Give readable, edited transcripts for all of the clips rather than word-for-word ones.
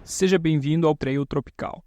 Seja bem-vindo ao Trail Tropical.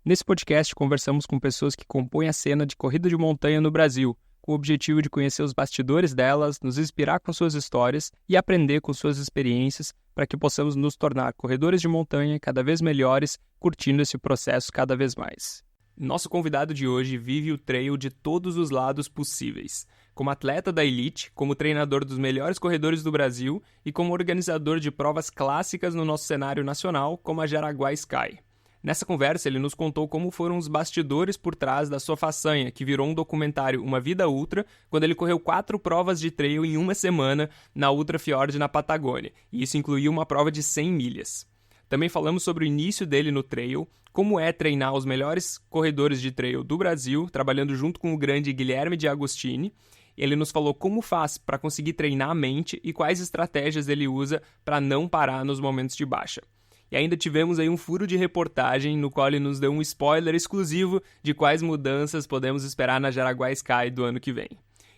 Nesse podcast, conversamos com pessoas que compõem a cena de corrida de montanha no Brasil, com o objetivo de conhecer os bastidores delas, nos inspirar com suas histórias e aprender com suas experiências para que possamos nos tornar corredores de montanha cada vez melhores, curtindo esse processo cada vez mais. Nosso convidado de hoje vive o trail de todos os lados possíveis. Como atleta da elite, como treinador dos melhores corredores do Brasil e como organizador de provas clássicas no nosso cenário nacional, como a Jaraguá Sky. Nessa conversa, ele nos contou como foram os bastidores por trás da sua façanha, que virou um documentário Uma Vida Ultra, quando ele correu 4 provas de trail em uma semana na Ultra Fjord na Patagônia, e isso incluía uma prova de 100 milhas. Também falamos sobre o início dele no trail, como é treinar os melhores corredores de trail do Brasil, trabalhando junto com o grande Guilherme de Agostini. Ele nos falou como faz para conseguir treinar a mente e quais estratégias ele usa para não parar nos momentos de baixa. E ainda tivemos aí um furo de reportagem no qual ele nos deu um spoiler exclusivo de quais mudanças podemos esperar na Jaraguá Sky do ano que vem.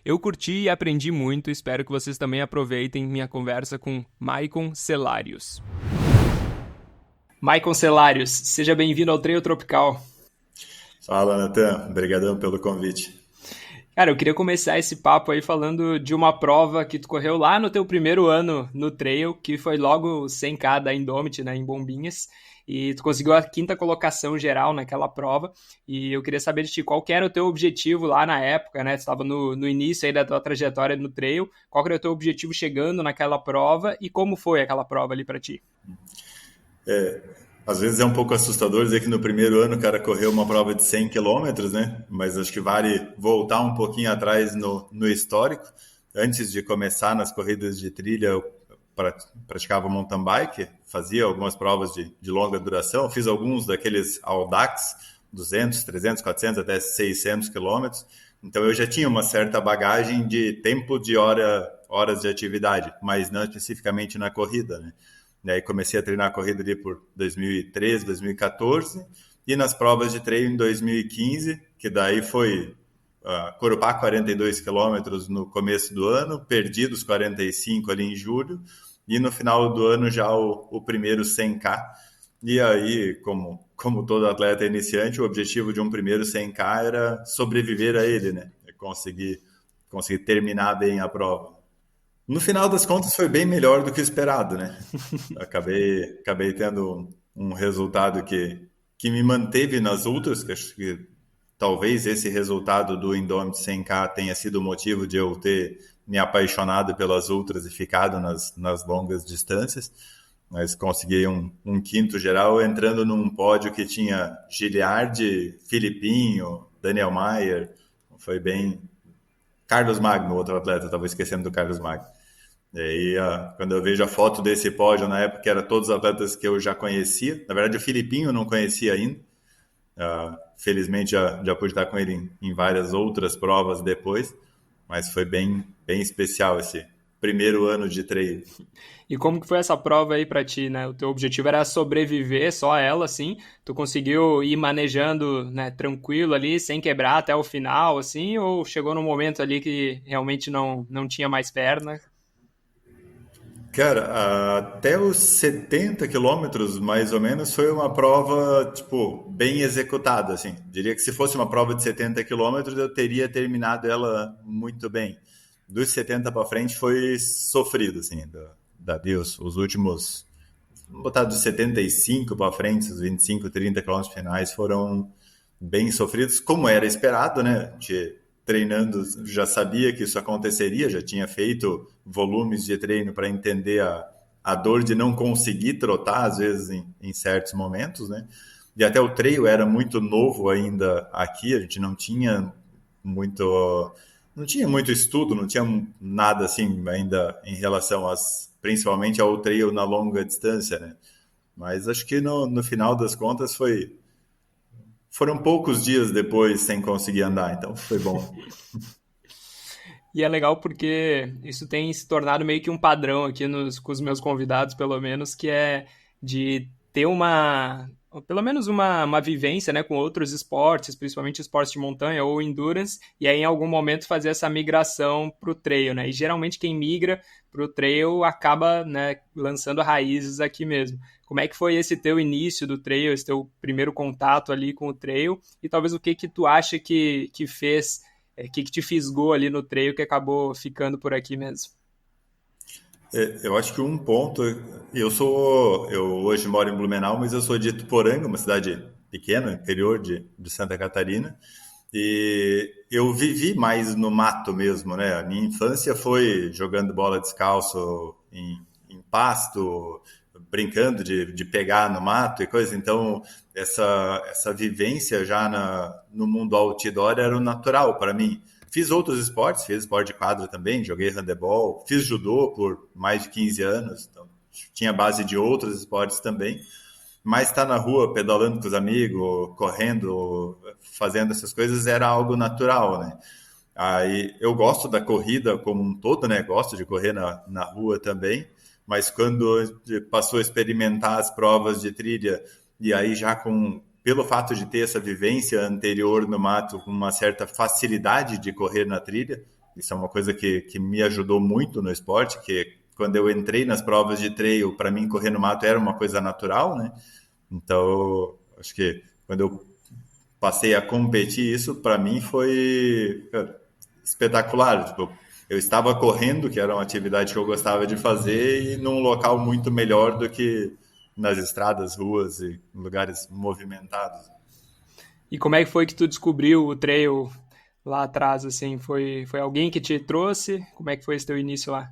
Eu curti e aprendi muito, espero que vocês também aproveitem minha conversa com Maicon Celarius. Maicon Celarius, seja bem-vindo ao Trail Tropical. Fala, Natan. Obrigadão pelo convite. Cara, eu queria começar esse papo aí falando de uma prova que tu correu lá no teu primeiro ano no trail, que foi logo 100K da Indomit, né, em Bombinhas, e tu conseguiu a 5ª colocação geral naquela prova, e eu queria saber de ti, qual que era o teu objetivo lá na época, né, tu estava no início aí da tua trajetória no trail, qual que era o teu objetivo chegando naquela prova, e como foi aquela prova ali para ti? Às vezes é um pouco assustador dizer que no primeiro ano o cara correu uma prova de 100 quilômetros, né? Mas acho que vale voltar um pouquinho atrás no histórico. Antes de começar nas corridas de trilha, eu praticava mountain bike, fazia algumas provas de longa duração, fiz alguns daqueles Audax, 200, 300, 400, até 600 quilômetros. Então eu já tinha uma certa bagagem de tempo de horas de atividade, mas não especificamente na corrida, né? E aí comecei a treinar a corrida ali por 2013, 2014, e nas provas de treino em 2015, que daí foi Corupá 42 quilômetros no começo do ano, perdidos 45 ali em julho, e no final do ano já o primeiro 100K. E aí, como todo atleta iniciante, o objetivo de um primeiro 100K era sobreviver a ele, né? Conseguir terminar bem a prova. No final das contas foi bem melhor do que o esperado, né? Acabei tendo um resultado que me manteve nas ultras, que acho que talvez esse resultado do Indomit 100K tenha sido o motivo de eu ter me apaixonado pelas ultras e ficado nas longas distâncias. Mas consegui um 5º geral entrando num pódio que tinha Giliardi, Filipinho, Daniel Maier, foi bem... Carlos Magno, outro atleta, estava esquecendo do Carlos Magno. E aí, quando eu vejo a foto desse pódio, na época, era todos os atletas que eu já conhecia. Na verdade, o Filipinho eu não conhecia ainda. Felizmente, já pude estar com ele em várias outras provas depois. Mas foi bem, bem especial esse primeiro ano de trail. E como que foi essa prova aí pra ti, né? O teu objetivo era sobreviver só a ela, assim? Tu conseguiu ir manejando, né, tranquilo ali, sem quebrar até o final, assim? Ou chegou num momento ali que realmente não tinha mais perna? Cara, até os 70 quilômetros, mais ou menos, foi uma prova, tipo, bem executada, assim. Diria que se fosse uma prova de 70 quilômetros, eu teria terminado ela muito bem. Dos 70 para frente foi sofrido, assim, os últimos, vamos botar dos 75 para frente, os 25, 30 quilômetros finais foram bem sofridos, como era esperado, né? Treinando, já sabia que isso aconteceria, já tinha feito volumes de treino para entender a dor de não conseguir trotar, às vezes, em certos momentos, né? E até o trail era muito novo ainda aqui, a gente não tinha muito estudo, não tinha nada assim ainda em relação principalmente ao trail na longa distância, né? Mas acho que no final das contas foram poucos dias depois sem conseguir andar, então foi bom. E é legal porque isso tem se tornado meio que um padrão aqui com os meus convidados, pelo menos, que é de ter pelo menos uma vivência, né, com outros esportes, principalmente esportes de montanha ou endurance, e aí em algum momento fazer essa migração para o trail, né? E geralmente quem migra para o trail acaba, né, lançando raízes aqui mesmo. Como é que foi esse teu início do trail, esse teu primeiro contato ali com o trail, e talvez o que tu acha que fez, que te fisgou ali no trail que acabou ficando por aqui mesmo? Eu acho que um ponto, eu hoje moro em Blumenau, mas eu sou de Ituporanga, uma cidade pequena, interior de Santa Catarina, e eu vivi mais no mato mesmo, né? A minha infância foi jogando bola descalço em pasto, brincando de pegar no mato e coisa, então essa vivência já no mundo outdoor era o natural para mim. Fiz outros esportes, fiz esporte de quadra também, joguei handebol, fiz judô por mais de 15 anos, então tinha base de outros esportes também, mas estar na rua pedalando com os amigos, correndo, fazendo essas coisas era algo natural, né? Aí eu gosto da corrida como um todo, né? Gosto de correr na rua também, mas quando passou a experimentar as provas de trilha e aí já pelo fato de ter essa vivência anterior no mato, com uma certa facilidade de correr na trilha, isso é uma coisa que me ajudou muito no esporte, que quando eu entrei nas provas de trail, para mim correr no mato era uma coisa natural, né? Então, acho que quando eu passei a competir, isso para mim foi, cara, espetacular. Tipo, eu estava correndo, que era uma atividade que eu gostava de fazer, e num local muito melhor do que nas estradas, ruas e lugares movimentados. E como é que foi que tu descobriu o trail lá atrás, assim? Foi alguém que te trouxe? Como é que foi esse teu início lá?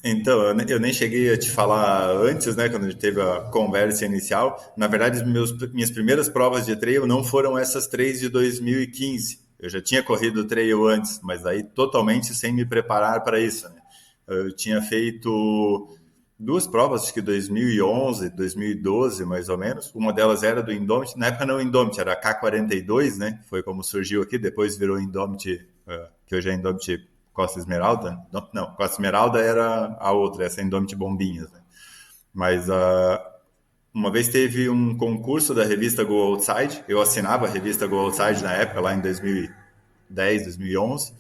Então, eu nem cheguei a te falar antes, né, quando a gente teve a conversa inicial. Na verdade, minhas primeiras provas de trail não foram essas três de 2015. Eu já tinha corrido trail antes, mas aí totalmente sem me preparar para isso, né? Eu tinha feito duas provas, acho que 2011, 2012, mais ou menos. Uma delas era do Indomit. Na época não Indomit, era a K42, né? Foi como surgiu aqui, depois virou Indomit, que hoje é Indomit Costa Esmeralda. Não, Costa Esmeralda era a outra, essa Indomit Bombinhas, né? Mas uma vez teve um concurso da revista Go Outside, eu assinava a revista Go Outside na época, lá em 2010, 2011,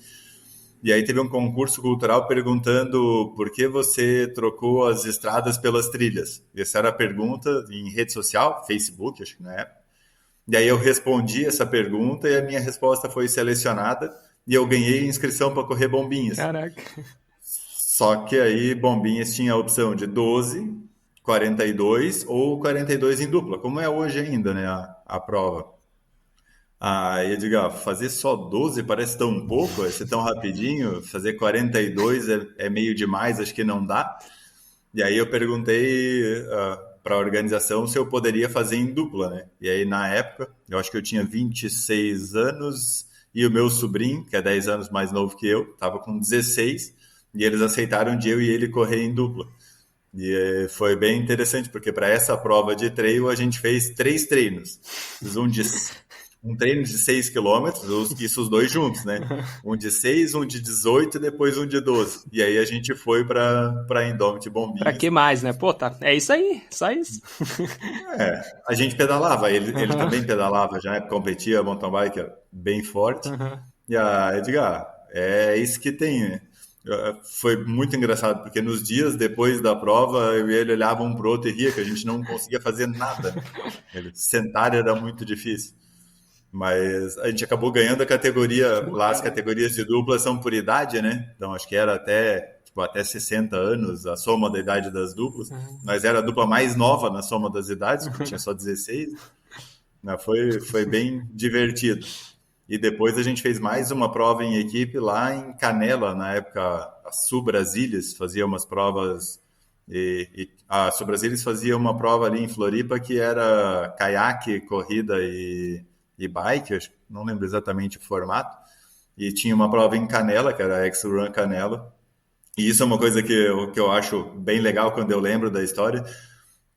e aí teve um concurso cultural perguntando por que você trocou as estradas pelas trilhas. Essa era a pergunta em rede social, Facebook, acho que na época. E aí eu respondi essa pergunta e a minha resposta foi selecionada e eu ganhei inscrição para correr Bombinhas. Caraca. Só que aí Bombinhas tinha a opção de 12, 42 ou 42 em dupla, como é hoje ainda, né, a prova. Aí eu digo, fazer só 12 parece tão pouco, vai ser tão rapidinho, fazer 42 é meio demais, acho que não dá. E aí eu perguntei para a organização se eu poderia fazer em dupla, né? E aí na época, eu acho que eu tinha 26 anos e o meu sobrinho, que é 10 anos mais novo que eu, estava com 16, e eles aceitaram de eu e ele correr em dupla. E foi bem interessante, porque para essa prova de trail a gente fez 3 treinos. Um treino de 6 quilômetros, isso os dois juntos, né? Um de 6, um de 18 e depois um de 12. E aí a gente foi para Indomit Pra Bombinhas. que mais, né? Pô, tá. É isso aí, só isso. A gente pedalava, ele também pedalava já, né? Competia mountain bike bem forte. Uhum. E eu digo, é isso que tem, né? Foi muito engraçado, porque nos dias depois da prova, eu e ele olhavam um pro outro e ria, que a gente não conseguia fazer nada. Sentar era muito difícil. Mas a gente acabou ganhando a categoria, lá as categorias de dupla são por idade, né? Então acho que era até 60 anos a soma da idade das duplas. Nós era a dupla mais nova na soma das idades, porque tinha só 16. Foi bem divertido. E depois a gente fez mais uma prova em equipe lá em Canela, na época a Sul Brasílias fazia umas provas, e a Sul Brasílias fazia uma prova ali em Floripa que era caiaque, corrida e bike, eu não lembro exatamente o formato, e tinha uma prova em Canela, que era a X-Run Canela, e isso é uma coisa que eu acho bem legal quando eu lembro da história,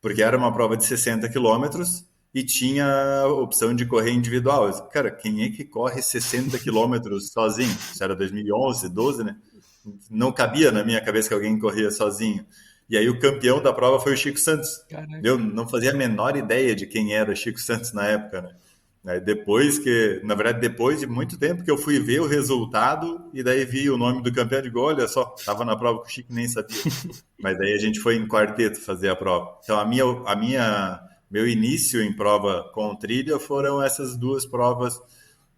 porque era uma prova de 60 quilômetros e tinha a opção de correr individual. Cara, quem é que corre 60 quilômetros sozinho? Isso era 2011, 12, né? Não cabia na minha cabeça que alguém corria sozinho. E aí o campeão da prova foi o Chico Santos. Caraca. Eu não fazia a menor ideia de quem era o Chico Santos na época, né? Aí depois que, na verdade, depois de muito tempo que eu fui ver o resultado e daí vi o nome do campeão de gol, olha só, estava na prova que o Chico nem sabia. Mas daí a gente foi em quarteto fazer a prova. Então meu início em prova com trilha foram essas duas provas.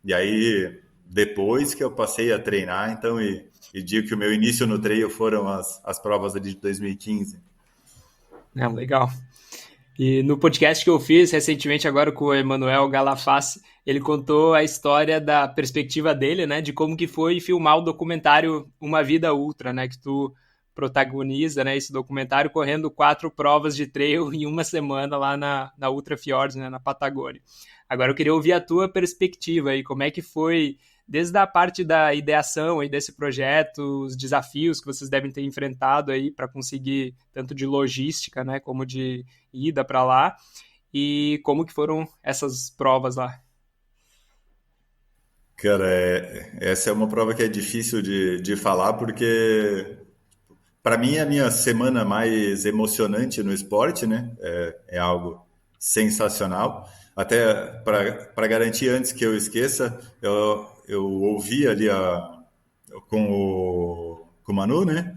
E aí depois que eu passei a treinar, então e digo que o meu início no trail foram as provas ali de 2015. Não, legal. E no podcast que eu fiz recentemente agora com o Emanuel Galafaz, ele contou a história da perspectiva dele, né, de como que foi filmar o documentário Uma Vida Ultra, né, que tu protagoniza, né, esse documentário correndo 4 provas de trail em uma semana lá na Ultra Fjords, né, na Patagônia. Agora eu queria ouvir a tua perspectiva aí, como é que foi desde a parte da ideação aí desse projeto, os desafios que vocês devem ter enfrentado aí para conseguir tanto de logística, né, como de ida para lá, e como que foram essas provas lá. Cara, essa é uma prova que é difícil de falar, porque para mim é a minha semana mais emocionante no esporte, né? É algo sensacional. Até para garantir antes que eu esqueça, eu ouvi ali com o Manu, né?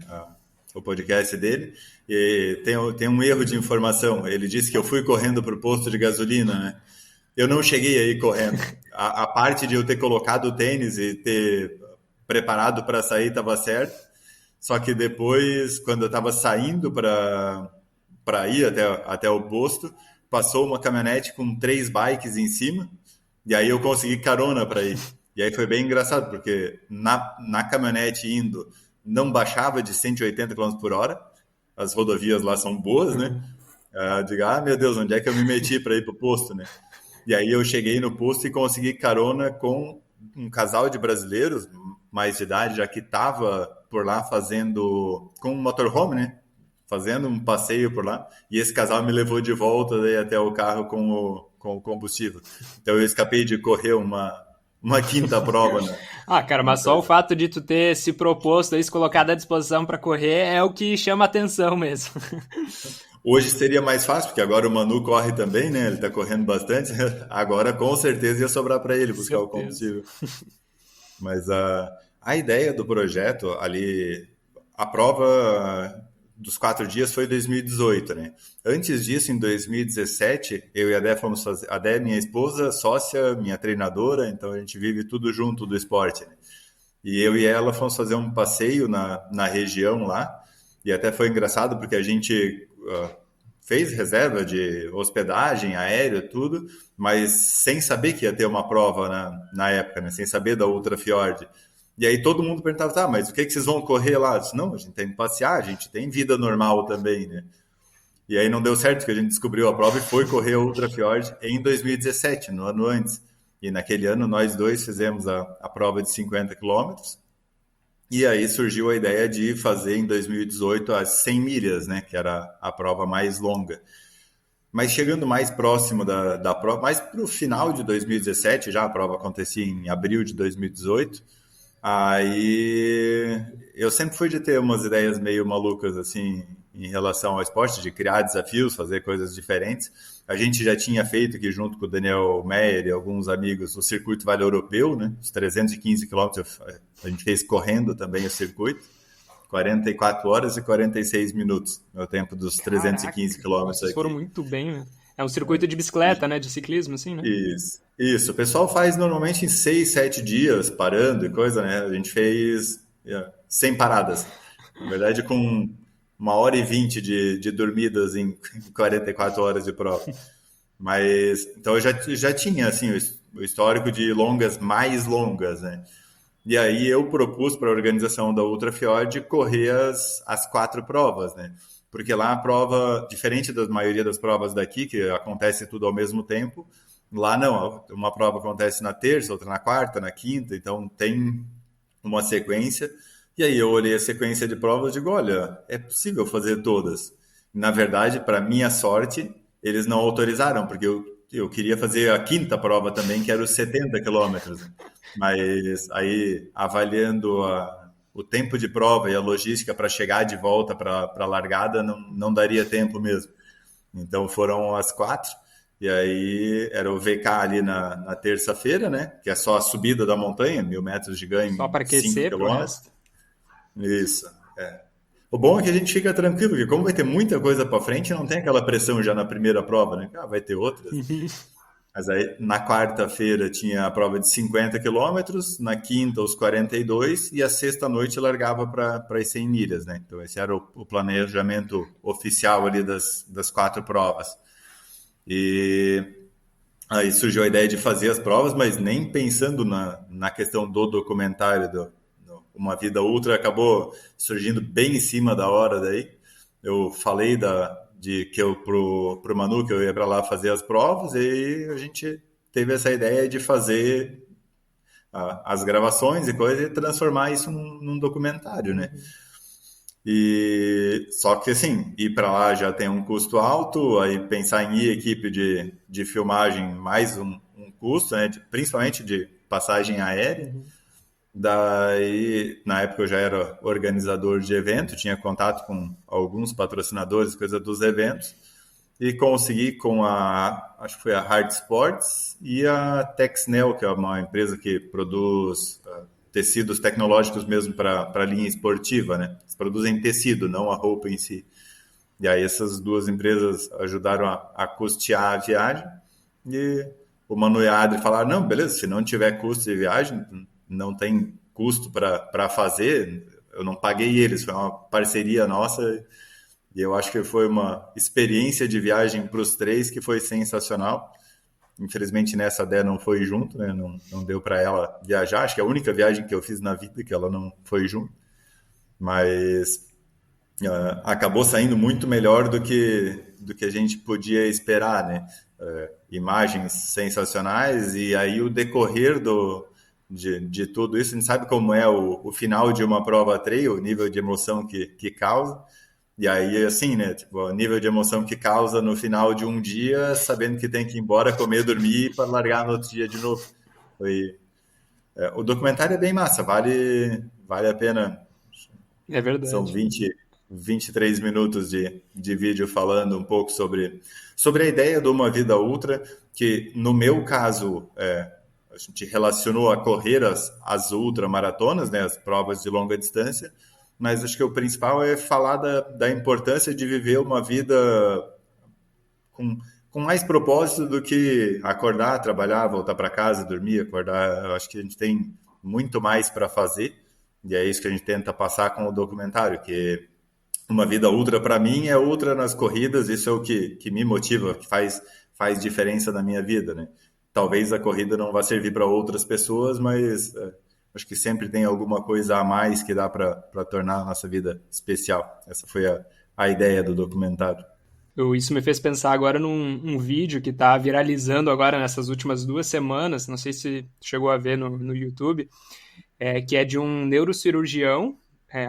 O podcast dele, e tem um erro de informação. Ele disse que eu fui correndo para o posto de gasolina, né? Eu não cheguei aí correndo. A parte de eu ter colocado o tênis e ter preparado para sair estava certo. Só que depois, quando eu estava saindo para ir até o posto, passou uma caminhonete com 3 bikes em cima, e aí eu consegui carona para ir. E aí foi bem engraçado, porque na caminhonete indo, não baixava de 180 km por hora, as rodovias lá são boas, né? Eu digo, meu Deus, onde é que eu me meti para ir para o posto, né? E aí eu cheguei no posto e consegui carona com um casal de brasileiros, mais de idade, já que estava por lá fazendo, com um motorhome, né? Fazendo um passeio por lá. E esse casal me levou de volta daí até o carro com o combustível. Então eu escapei de correr uma quinta prova, né? Cara, mas só o fato de tu ter se proposto aí, se colocado à disposição para correr é o que chama atenção mesmo. Hoje seria mais fácil, porque agora o Manu corre também, né? Ele tá correndo bastante. Agora com certeza ia sobrar para ele buscar o combustível. Mas a ideia do projeto ali, a prova dos 4 dias foi em 2018, né? Antes disso, em 2017, eu e a Dé fomos fazer. A Dé é minha esposa, sócia, minha treinadora, então a gente vive tudo junto do esporte, né? E eu e ela fomos fazer um passeio na região lá, e até foi engraçado porque a gente fez reserva de hospedagem, aéreo, tudo, mas sem saber que ia ter uma prova na época, né? Sem saber da Ultra Fjord. E aí todo mundo perguntava, tá, mas o que vocês vão correr lá? Eu disse, não, a gente tem que passear, a gente tem vida normal também, né? E aí não deu certo, porque a gente descobriu a prova e foi correr a Ultra Fjord em 2017, no ano antes. E naquele ano nós dois fizemos a prova de 50 quilômetros. E aí surgiu a ideia de fazer em 2018 as 100 milhas, né? Que era a prova mais longa. Mas chegando mais próximo da prova, mais para o final de 2017, já a prova acontecia em abril de 2018, aí eu sempre fui de ter umas ideias meio malucas, assim, em relação ao esporte, de criar desafios, fazer coisas diferentes. A gente já tinha feito aqui junto com o Daniel Meyer e alguns amigos o Circuito Vale Europeu, né? Os 315 quilômetros, a gente fez correndo também o circuito. 44 horas e 46 minutos, é o tempo dos 315 quilômetros aqui. Vocês foram muito bem, né? É um circuito de bicicleta, né? De ciclismo, assim, né? Isso. O pessoal faz normalmente em 6, 7 dias, parando e coisa, né? A gente fez sem paradas. Na verdade, com 1h20 de dormidas em 44 horas de prova. Mas, então eu já tinha, assim, o histórico de longas mais longas, né? E aí eu propus para a organização da Ultra Fjord correr as 4 provas, né? Porque lá a prova, diferente da maioria das provas daqui, que acontece tudo ao mesmo tempo, lá não, uma prova acontece na terça, outra na quarta, na quinta, então tem uma sequência. E aí eu olhei a sequência de provas e digo, olha, é possível fazer todas. Na verdade, para minha sorte, eles não autorizaram, porque eu queria fazer a quinta prova também, que era os 70 quilômetros. Mas aí, avaliando o tempo de prova e a logística para chegar de volta para a largada não daria tempo mesmo. Então foram as 4, e aí era o VK ali na terça-feira, né? Que é só a subida da montanha, 1.000 metros de ganho, Só para 5 aquecer pro quilômetros. resto. Isso, é. O bom é que a gente fica tranquilo, porque como vai ter muita coisa para frente, não tem aquela pressão já na primeira prova, né? Vai ter outras. Mas aí, na quarta-feira tinha a prova de 50 quilômetros, na quinta os 42, e a sexta-noite largava para as 100 milhas, né? Então esse era o planejamento oficial ali das 4 provas. E aí surgiu a ideia de fazer as provas, mas nem pensando na questão do documentário do Uma Vida Ultra, acabou surgindo bem em cima da hora daí. Eu falei de que eu pro Manu que eu ia para lá fazer as provas, e a gente teve essa ideia de fazer as gravações e coisa e transformar isso num documentário, né? E só que assim, ir para lá já tem um custo alto, aí pensar em ir equipe de filmagem mais um custo, né? Principalmente de passagem aérea. Daí, na época eu já era organizador de evento, tinha contato com alguns patrocinadores, coisa dos eventos, e consegui com acho que foi a Hard Sports e a Texnel, que é uma empresa que produz tecidos tecnológicos mesmo para a linha esportiva, né? Eles produzem tecido, não a roupa em si. E aí essas duas empresas ajudaram a custear a viagem, e o Manu e a Adri falaram, não, beleza, se não tiver custo de viagem, não tem custo para fazer, eu não paguei eles, foi uma parceria nossa, e eu acho que foi uma experiência de viagem para os 3 que foi sensacional. Infelizmente nessa Dé não foi junto, né? Não deu para ela viajar, acho que é a única viagem que eu fiz na vida que ela não foi junto, mas acabou saindo muito melhor do que a gente podia esperar, né? Imagens sensacionais, e aí o decorrer de tudo isso, a gente sabe como é o final de uma prova trail, o nível de emoção que causa, e aí assim, né, tipo, o nível de emoção que causa no final de um dia, sabendo que tem que ir embora, comer, dormir para largar no outro dia de novo. O documentário é bem massa, vale a pena. É verdade. São 23 minutos de vídeo falando um pouco sobre a ideia de Uma Vida Ultra, que no meu caso a gente relacionou a correr as ultramaratonas, né, as provas de longa distância, mas acho que o principal é falar da importância de viver uma vida com mais propósito do que acordar, trabalhar, voltar para casa, dormir, acordar. Eu acho que a gente tem muito mais para fazer, e é isso que a gente tenta passar com o documentário, que Uma Vida Ultra, para mim, é ultra nas corridas, isso é o que me motiva, que faz diferença na minha vida, né? Talvez a corrida não vá servir para outras pessoas, mas acho que sempre tem alguma coisa a mais que dá para tornar a nossa vida especial. Essa foi a ideia do documentário. Isso me fez pensar agora num vídeo que está viralizando agora nessas últimas 2 semanas, não sei se chegou a ver no YouTube, que é de um neurocirurgião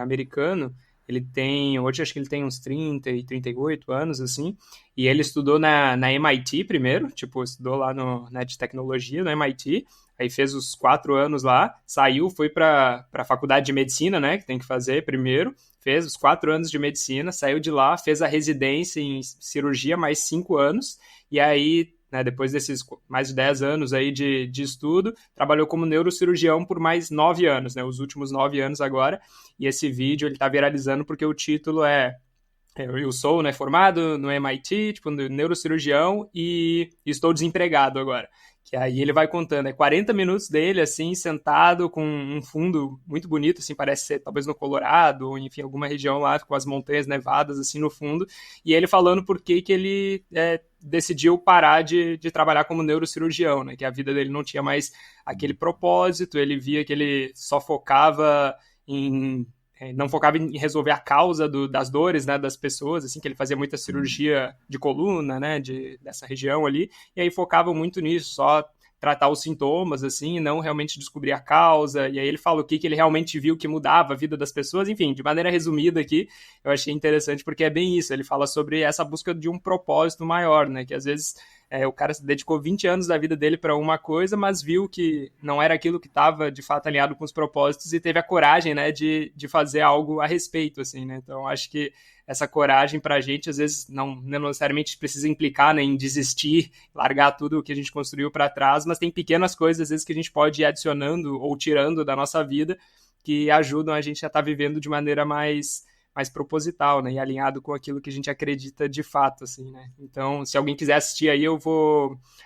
americano. Ele tem, hoje acho que ele tem uns 30 e 38 anos, assim, e ele estudou na MIT primeiro, tipo, estudou lá na de tecnologia, no MIT, aí fez os 4 anos lá, saiu, foi para a faculdade de medicina, né, que tem que fazer primeiro, fez os 4 anos de medicina, saiu de lá, fez a residência em cirurgia, mais 5 anos, e aí, né, depois desses mais de 10 anos aí de estudo, trabalhou como neurocirurgião por mais 9 anos, né, os últimos 9 anos agora, e esse vídeo ele tá viralizando porque o título eu sou, né, formado no MIT, tipo, neurocirurgião, e estou desempregado agora. Que aí ele vai contando, 40 minutos dele, assim, sentado com um fundo muito bonito, assim, parece ser talvez no Colorado, ou enfim, alguma região lá com as montanhas nevadas, assim, no fundo, e ele falando por que ele decidiu parar de trabalhar como neurocirurgião, né, que a vida dele não tinha mais aquele propósito, ele via que ele só focava não focava em resolver a causa das dores, né, das pessoas, assim, que ele fazia muita cirurgia de coluna, né, dessa região ali, e aí focava muito nisso, só tratar os sintomas, assim, e não realmente descobrir a causa, e aí ele fala o que ele realmente viu que mudava a vida das pessoas, enfim, de maneira resumida aqui, eu achei interessante porque é bem isso, ele fala sobre essa busca de um propósito maior, né, que às vezes O cara se dedicou 20 anos da vida dele para uma coisa, mas viu que não era aquilo que estava de fato alinhado com os propósitos e teve a coragem, né, de fazer algo a respeito, assim, né? Então acho que essa coragem para a gente às vezes não necessariamente precisa implicar, né, em desistir, largar tudo o que a gente construiu para trás, mas tem pequenas coisas às vezes que a gente pode ir adicionando ou tirando da nossa vida que ajudam a gente a estar vivendo de maneira mais proposital, né, e alinhado com aquilo que a gente acredita de fato, assim, né. Então, se alguém quiser assistir aí,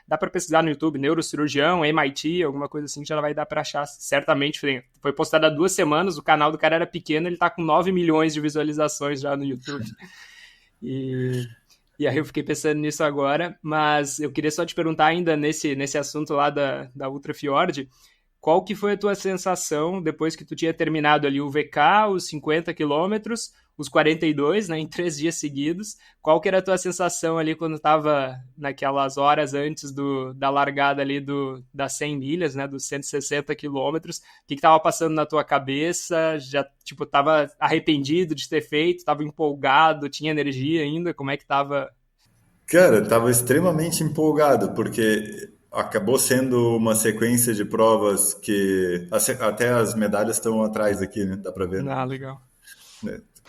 dá para pesquisar no YouTube, neurocirurgião, MIT, alguma coisa assim, que já vai dar para achar, certamente. Foi postado há 2 semanas, o canal do cara era pequeno, ele tá com 9 milhões de visualizações já no YouTube. E aí eu fiquei pensando nisso agora, mas eu queria só te perguntar ainda nesse assunto lá da Ultra Fjord, qual que foi a tua sensação depois que tu tinha terminado ali o VK, os 50 quilômetros, os 42, né, em 3 dias seguidos? Qual que era a tua sensação ali quando estava naquelas horas antes da largada ali das 100 milhas, né, dos 160 quilômetros? O que estava passando na tua cabeça? Já, tipo, estava arrependido de ter feito? Estava empolgado? Tinha energia ainda? Como é que estava? Cara, estava extremamente empolgado, porque acabou sendo uma sequência de provas que até as medalhas estão atrás aqui, né? Dá para ver. Ah, legal.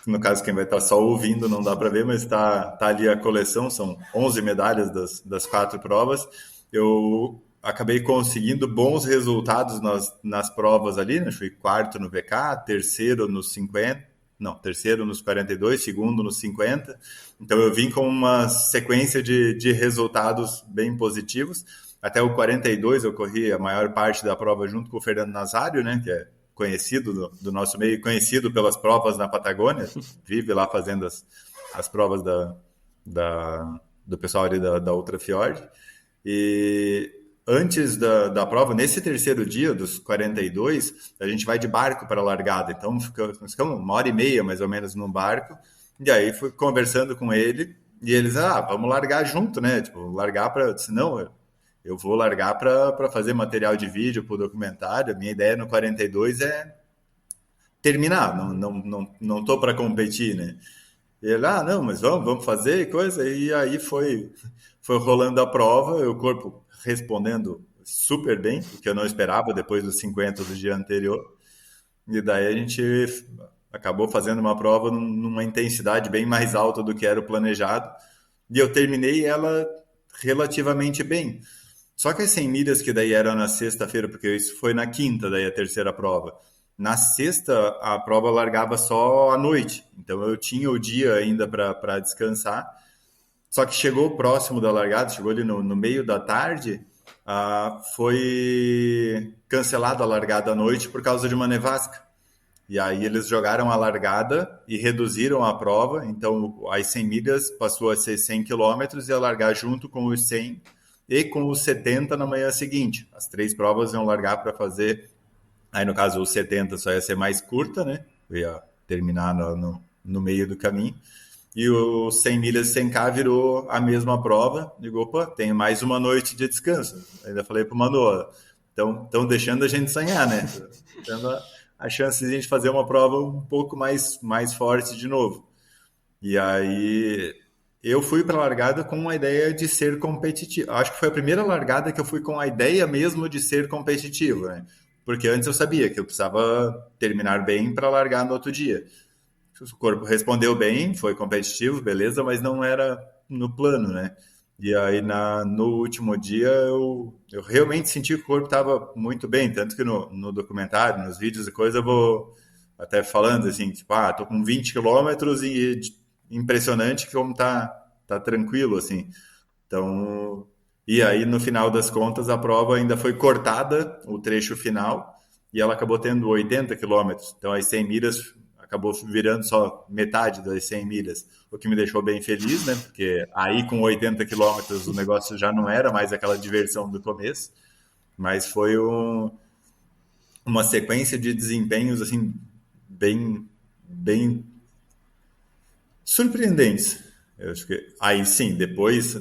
No caso, quem vai estar só ouvindo não dá para ver, mas tá ali a coleção, são 11 medalhas das 4 provas. Eu acabei conseguindo bons resultados nas provas ali, né? Fui quarto no VK, terceiro nos 50, não, terceiro nos 42, segundo nos 50. Então eu vim com uma sequência de resultados bem positivos. Até o 42 eu corri a maior parte da prova junto com o Fernando Nazário, né, que é conhecido do nosso meio, conhecido pelas provas na Patagônia, vive lá fazendo as provas do pessoal ali da Ultra Fjord. E antes da prova, nesse terceiro dia dos 42, a gente vai de barco para a largada. Então ficamos 1h30 mais ou menos num barco. E aí fui conversando com ele e eles, vamos largar junto, né? Tipo, largar para... Não, eu vou largar para fazer material de vídeo para o documentário. A minha ideia no 42 é terminar, não tô para competir, né? E ele, não, mas vamos fazer coisa. E aí foi rolando a prova, o corpo respondendo super bem, o que eu não esperava depois dos 50 do dia anterior. E daí a gente acabou fazendo uma prova numa intensidade bem mais alta do que era o planejado. E eu terminei ela relativamente bem. Só que as 100 milhas que daí eram na sexta-feira, porque isso foi na quinta, daí a terceira prova. Na sexta, a prova largava só à noite. Então eu tinha o dia ainda para descansar. Só que chegou próximo da largada, chegou ali no meio da tarde, foi cancelada a largada à noite por causa de uma nevasca. E aí eles jogaram a largada e reduziram a prova. Então as 100 milhas passou a ser 100 quilômetros e a largar junto com os 100 e com os 70 na manhã seguinte. As 3 provas iam largar para fazer... Aí, no caso, os 70 só ia ser mais curta, né? Eu ia terminar no meio do caminho. E os 100 milhas 100K virou a mesma prova. Digo, opa, tem mais uma noite de descanso. Ainda falei pro Manu, estão deixando a gente sonhar, né? Dando a chance de a gente fazer uma prova um pouco mais forte de novo. E aí... Eu fui para a largada com a ideia de ser competitivo. Acho que foi a primeira largada que eu fui com a ideia mesmo de ser competitivo, né? Porque antes eu sabia que eu precisava terminar bem para largar no outro dia. O corpo respondeu bem, foi competitivo, beleza, mas não era no plano, né? E aí no último dia eu realmente senti que o corpo estava muito bem, tanto que no documentário, nos vídeos e coisa, eu vou até falando assim, tipo, tô com 20 quilômetros e impressionante como tá tranquilo, assim. Então, e aí no final das contas a prova ainda foi cortada, o trecho final, e ela acabou tendo 80 quilômetros. Então as 100 milhas acabou virando só metade das 100 milhas, o que me deixou bem feliz, né? Porque aí com 80 quilômetros o negócio já não era mais aquela diversão do começo, mas foi uma sequência de desempenhos assim bem surpreendentes. Eu acho que aí sim, depois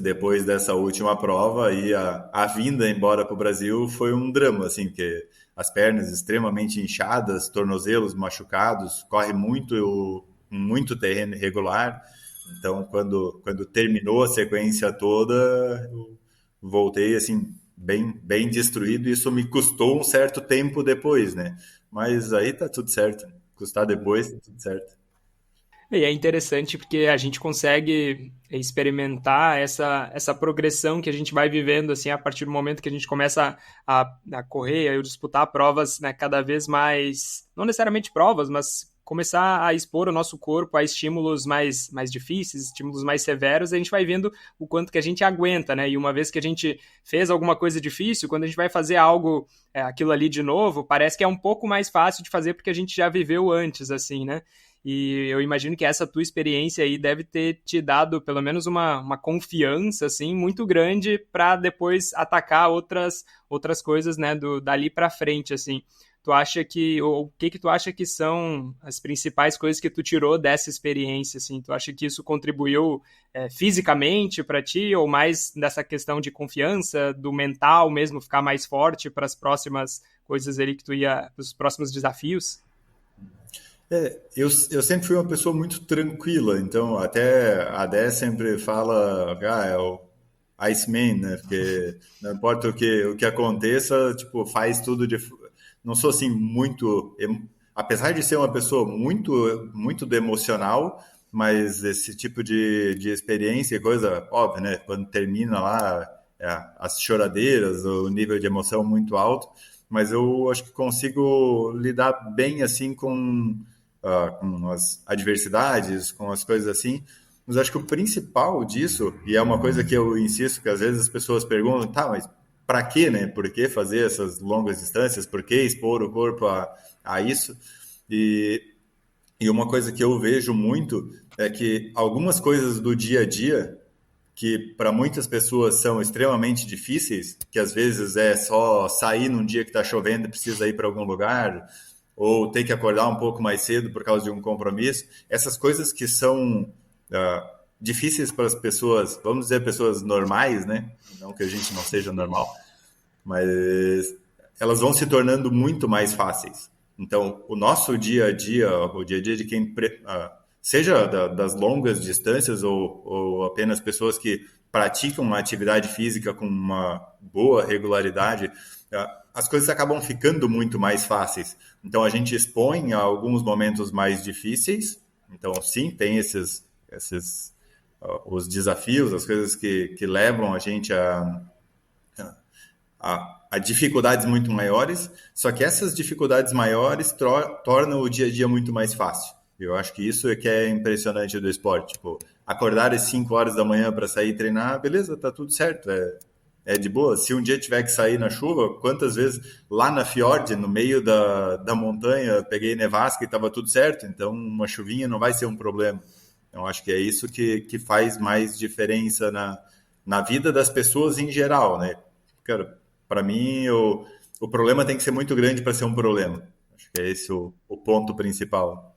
dessa última prova, aí a vinda embora para o Brasil foi um drama, assim, porque as pernas extremamente inchadas, tornozelos machucados, corre muito terreno irregular. Então, quando terminou a sequência toda, voltei assim bem destruído, e isso me custou um certo tempo depois, né? Mas aí tá tudo certo. Custar depois, tá tudo certo. E é interessante porque a gente consegue experimentar essa progressão que a gente vai vivendo assim a partir do momento que a gente começa a correr, a disputar provas, né, cada vez mais, não necessariamente provas, mas começar a expor o nosso corpo a estímulos mais difíceis, estímulos mais severos, a gente vai vendo o quanto que a gente aguenta, né? E uma vez que a gente fez alguma coisa difícil, quando a gente vai fazer algo, aquilo ali de novo, parece que é um pouco mais fácil de fazer porque a gente já viveu antes, assim, né? E eu imagino que essa tua experiência aí deve ter te dado pelo menos uma confiança assim muito grande para depois atacar outras coisas, né, dali para frente assim. Tu acha que ou o que tu acha que são as principais coisas que tu tirou dessa experiência assim? Tu acha que isso contribuiu fisicamente para ti ou mais dessa questão de confiança, do mental mesmo ficar mais forte para as próximas coisas ali que tu ia, os próximos desafios? Eu sempre fui uma pessoa muito tranquila, então até a Dé sempre fala, é o Iceman, né? Porque não importa o que aconteça, tipo, faz tudo de. Não sou assim muito. Apesar de ser uma pessoa muito do emocional, mas esse tipo de experiência e coisa, óbvio, né? Quando termina lá, as choradeiras, o nível de emoção muito alto, mas eu acho que consigo lidar bem assim com as adversidades, com as coisas assim. Mas acho que o principal disso, e é uma coisa que eu insisto, que às vezes as pessoas perguntam, tá, mas para quê, né? Por que fazer essas longas distâncias? Por que expor o corpo a isso? E, e uma coisa que eu vejo muito é que algumas coisas do dia a dia, que para muitas pessoas são extremamente difíceis, que às vezes é só sair num dia que está chovendo e precisa ir para algum lugar, ou ter que acordar um pouco mais cedo por causa de um compromisso, essas coisas que são difíceis para as pessoas, vamos dizer, pessoas normais, né? Não que a gente não seja normal, mas elas vão se tornando muito mais fáceis. Então, o nosso dia a dia, o dia a dia de quem, seja das longas distâncias ou apenas pessoas que praticam uma atividade física com uma boa regularidade, as coisas acabam ficando muito mais fáceis. Então, a gente expõe a alguns momentos mais difíceis. Então, sim, tem os desafios, as coisas que levam a gente a dificuldades muito maiores, só que essas dificuldades maiores tornam o dia a dia muito mais fácil. Eu acho que isso é que é impressionante do esporte. Tipo, acordar às 5 horas da manhã para sair treinar, beleza, tá tudo certo. É de boa. Se um dia tiver que sair na chuva, quantas vezes lá na Fiord, no meio da montanha, peguei nevasca e estava tudo certo. Então, uma chuvinha não vai ser um problema. Então, acho que é isso que faz mais diferença na vida das pessoas em geral, né? Cara, para mim, o problema tem que ser muito grande para ser um problema. Acho que é esse o ponto principal.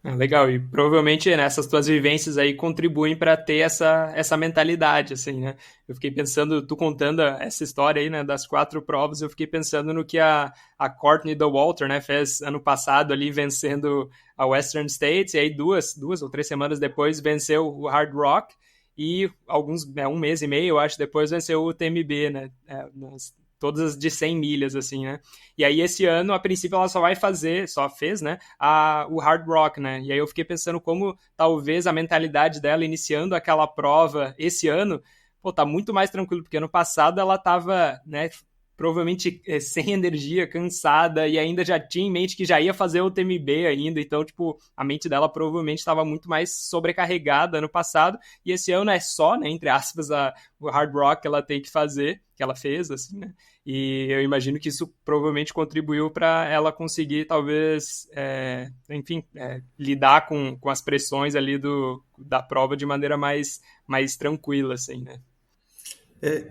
Legal, e provavelmente nessas tuas vivências aí contribuem para ter essa mentalidade, assim, né? Eu fiquei pensando, tu contando essa história aí, né, das 4 provas, eu fiquei pensando no que a Courtney Dauwalter, né, fez ano passado ali, vencendo a Western States, e aí duas ou 3 semanas depois venceu o Hard Rock, e um mês e meio, eu acho, depois venceu o TMB, né, todas as de 100 milhas, assim, né? E aí esse ano, a princípio, ela só fez, né, o Hard Rock, né? E aí eu fiquei pensando como talvez a mentalidade dela iniciando aquela prova esse ano, pô, tá muito mais tranquilo, porque ano passado ela tava, né, provavelmente sem energia, cansada, e ainda já tinha em mente que já ia fazer o TMB ainda, então, tipo, a mente dela provavelmente estava muito mais sobrecarregada ano passado, e esse ano é só, né, entre aspas, o Hard Rock que ela tem que fazer, que ela fez, assim, né, e eu imagino que isso provavelmente contribuiu para ela conseguir, talvez, enfim, lidar com as pressões ali da prova de maneira mais tranquila, assim, né.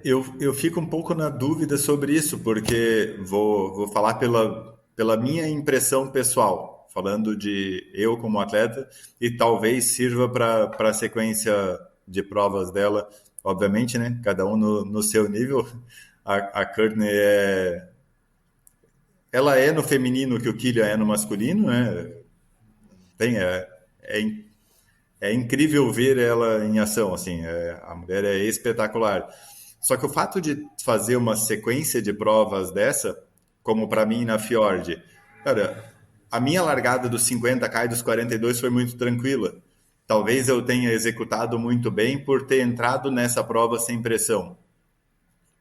Eu fico um pouco na dúvida sobre isso, porque vou falar pela minha impressão pessoal, falando de eu como atleta, e talvez sirva para a sequência de provas dela, obviamente, né? Cada um no seu nível. A Courtney ela é no feminino que o Killian é no masculino, né? Tem, é incrível ver ela em ação, assim, a mulher é espetacular. Só que o fato de fazer uma sequência de provas dessa, como para mim na Fjord, cara, a minha largada dos 50K e dos 42 foi muito tranquila. Talvez eu tenha executado muito bem por ter entrado nessa prova sem pressão.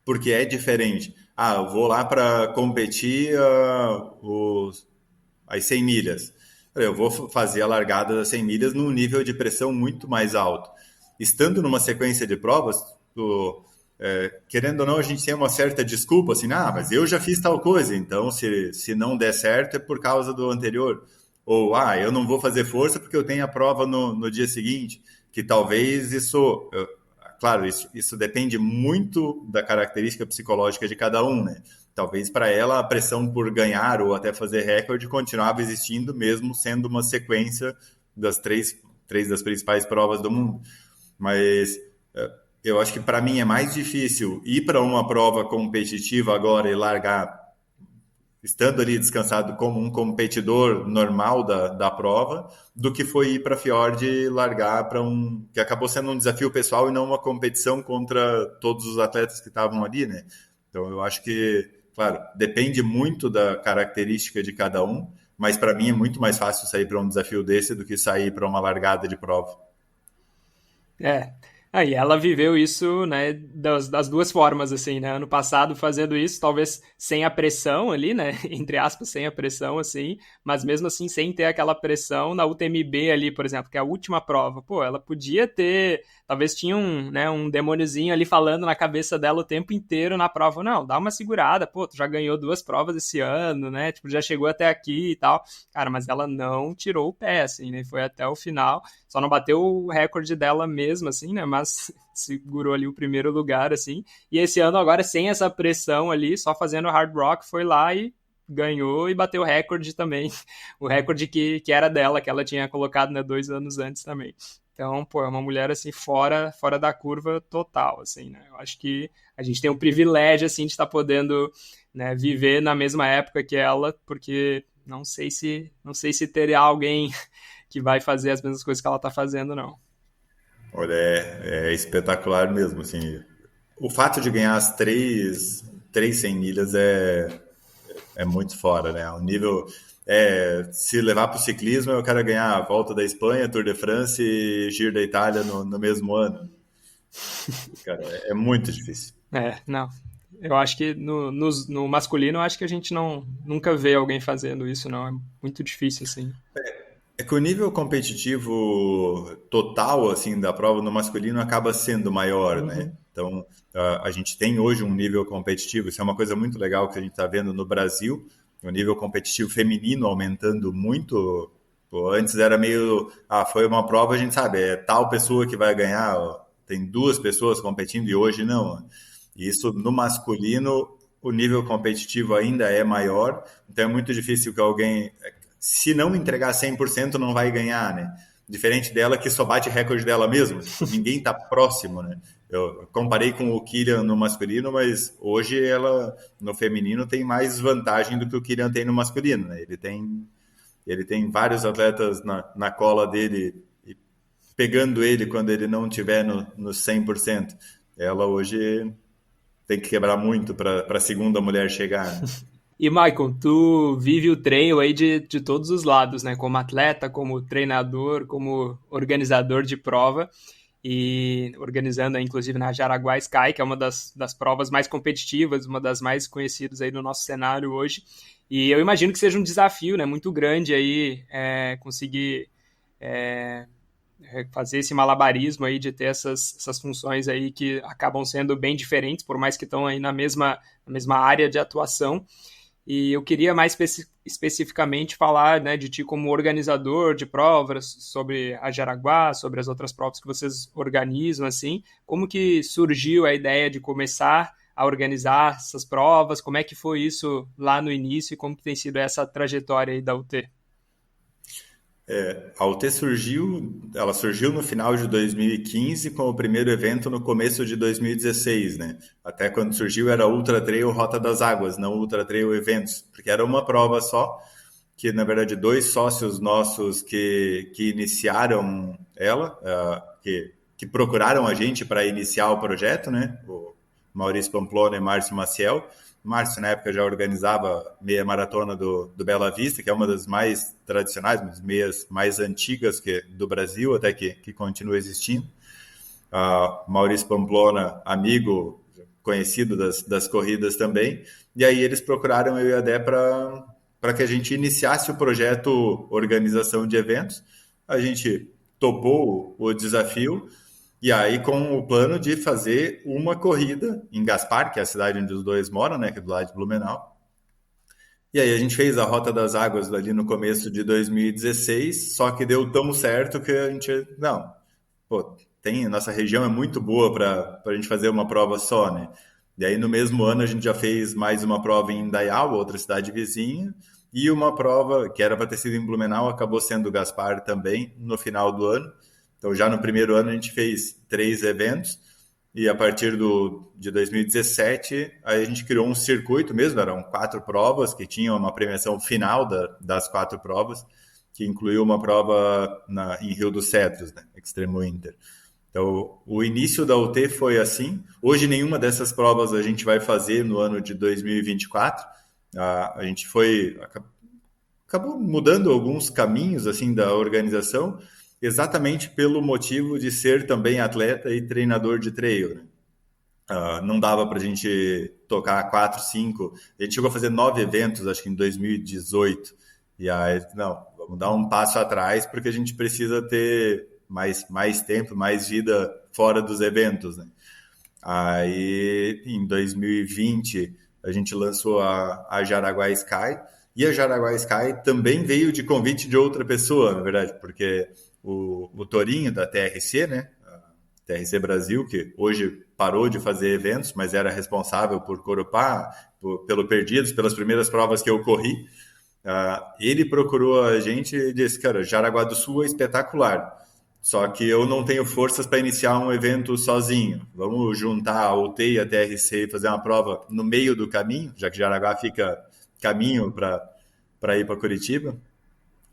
Porque é diferente. Eu vou lá para competir as 100 milhas. Eu vou fazer a largada das 100 milhas num nível de pressão muito mais alto. Estando numa sequência de provas, querendo ou não, a gente tem uma certa desculpa, assim, mas eu já fiz tal coisa, então se não der certo é por causa do anterior. Ou, eu não vou fazer força porque eu tenho a prova no dia seguinte, que talvez isso... Claro, isso depende muito da característica psicológica de cada um, né? Talvez para ela a pressão por ganhar ou até fazer recorde continuava existindo, mesmo sendo uma sequência das três das principais provas do mundo. Mas eu acho que para mim é mais difícil ir para uma prova competitiva agora e largar estando ali descansado como um competidor normal da prova, do que foi ir para a Fjord e largar para que acabou sendo um desafio pessoal e não uma competição contra todos os atletas que estavam ali, né? Então eu acho que, claro, depende muito da característica de cada um, mas para mim é muito mais fácil sair para um desafio desse do que sair para uma largada de prova. Aí ela viveu isso, né, das duas formas, assim, né, ano passado fazendo isso, talvez sem a pressão ali, né, entre aspas, sem a pressão, assim, mas mesmo assim sem ter aquela pressão na UTMB ali, por exemplo, que é a última prova, ela podia ter, talvez tinha um demôniozinho ali falando na cabeça dela o tempo inteiro na prova, não, dá uma segurada, tu já ganhou 2 provas esse ano, né, tipo, já chegou até aqui e tal, cara, mas ela não tirou o pé, assim, né, foi até o final, só não bateu o recorde dela mesmo, assim, né, mas segurou ali o primeiro lugar, assim, e esse ano agora sem essa pressão ali, só fazendo hard rock, foi lá e ganhou e bateu o recorde também, o recorde que era dela, que ela tinha colocado, né, 2 anos antes também. Então, é uma mulher, assim, fora da curva total, assim, né, eu acho que a gente tem o privilégio, assim, de estar podendo, né, viver na mesma época que ela, porque não sei se teria alguém que vai fazer as mesmas coisas que ela está fazendo, não. Olha, é espetacular mesmo, assim. O fato de ganhar as três 100 milhas é muito fora, né? O nível... se levar para o ciclismo, eu quero ganhar a Volta da Espanha, Tour de France e Giro da Itália no mesmo ano. Cara, é muito difícil. Não. Eu acho que no masculino, eu acho que a gente nunca vê alguém fazendo isso, não. É muito difícil, assim. É que o nível competitivo total, assim, da prova no masculino acaba sendo maior, né? Então, a gente tem hoje um nível competitivo, isso é uma coisa muito legal que a gente está vendo no Brasil, o nível competitivo feminino aumentando muito. Antes era meio, foi uma prova, a gente sabe, é tal pessoa que vai ganhar, tem 2 pessoas competindo e hoje não. Isso no masculino, o nível competitivo ainda é maior, então é muito difícil que alguém... Se não entregar 100%, não vai ganhar, né? Diferente dela, que só bate recorde dela mesma. Ninguém está próximo, né? Eu comparei com o Kilian no masculino, mas hoje ela, no feminino, tem mais vantagem do que o Kilian tem no masculino, né? Ele tem vários atletas na cola dele, pegando ele quando ele não estiver no 100%. Ela hoje tem que quebrar muito para a segunda mulher chegar, né? E, Michael, tu vive o trail aí de todos os lados, né? Como atleta, como treinador, como organizador de prova e organizando, inclusive, na Jaraguá Sky, que é uma das provas mais competitivas, uma das mais conhecidas aí no nosso cenário hoje. E eu imagino que seja um desafio, né? Muito grande aí conseguir fazer esse malabarismo aí de ter essas funções aí que acabam sendo bem diferentes, por mais que estão aí na mesma área de atuação. E eu queria mais especificamente falar, né, de ti como organizador de provas, sobre a Jaraguá, sobre as outras provas que vocês organizam, assim. Como que surgiu a ideia de começar a organizar essas provas? Como é que foi isso lá no início e como que tem sido essa trajetória aí da UT? A UT ela surgiu no final de 2015 com o primeiro evento no começo de 2016, né? Até quando surgiu era Ultra Trail Rota das Águas, não Ultra Trail Eventos, porque era uma prova só, que na verdade 2 sócios nossos que iniciaram ela, que procuraram a gente para iniciar o projeto, né? Maurício Pamplona e Márcio Maciel. Márcio, na época, já organizava meia maratona do Bela Vista, que é uma das mais tradicionais, das meias mais antigas do Brasil, até que continua existindo. Maurício Pamplona, amigo, conhecido das corridas também. E aí eles procuraram eu e a Dé para que a gente iniciasse o projeto Organização de Eventos. A gente topou o desafio, e aí com o plano de fazer uma corrida em Gaspar, que é a cidade onde os dois moram, né, que é do lado de Blumenau. E aí a gente fez a Rota das Águas ali no começo de 2016, só que deu tão certo que a gente... Não, pô, nossa região é muito boa para a gente fazer uma prova só, né? E aí no mesmo ano a gente já fez mais uma prova em Indaial, outra cidade vizinha, e uma prova que era para ter sido em Blumenau, acabou sendo Gaspar também no final do ano. Então, já no primeiro ano, a gente fez 3 eventos, e a partir de 2017, aí a gente criou um circuito mesmo, eram 4 provas, que tinham uma premiação final das 4 provas, que incluiu uma prova em Rio dos Cedros, né, Extremo Inter. Então, o início da UT foi assim. Hoje, nenhuma dessas provas a gente vai fazer no ano de 2024. A gente acabou mudando alguns caminhos assim da organização, exatamente pelo motivo de ser também atleta e treinador de trail, né? Não dava para a gente tocar 4, 5... A gente chegou a fazer 9 eventos, acho que em 2018. E aí, não, vamos dar um passo atrás, porque a gente precisa ter mais tempo, mais vida fora dos eventos, né? Aí, em 2020, a gente lançou a Jaraguá Sky, e a Jaraguá Sky também veio de convite de outra pessoa, na verdade, porque o Torinho da TRC, né, a TRC Brasil, que hoje parou de fazer eventos, mas era responsável por Corupá, pelo Perdidos, pelas primeiras provas que eu corri, ele procurou a gente e disse, cara, Jaraguá do Sul é espetacular, só que eu não tenho forças para iniciar um evento sozinho. Vamos juntar a UT e a TRC e fazer uma prova no meio do caminho, já que Jaraguá fica caminho para ir para Curitiba.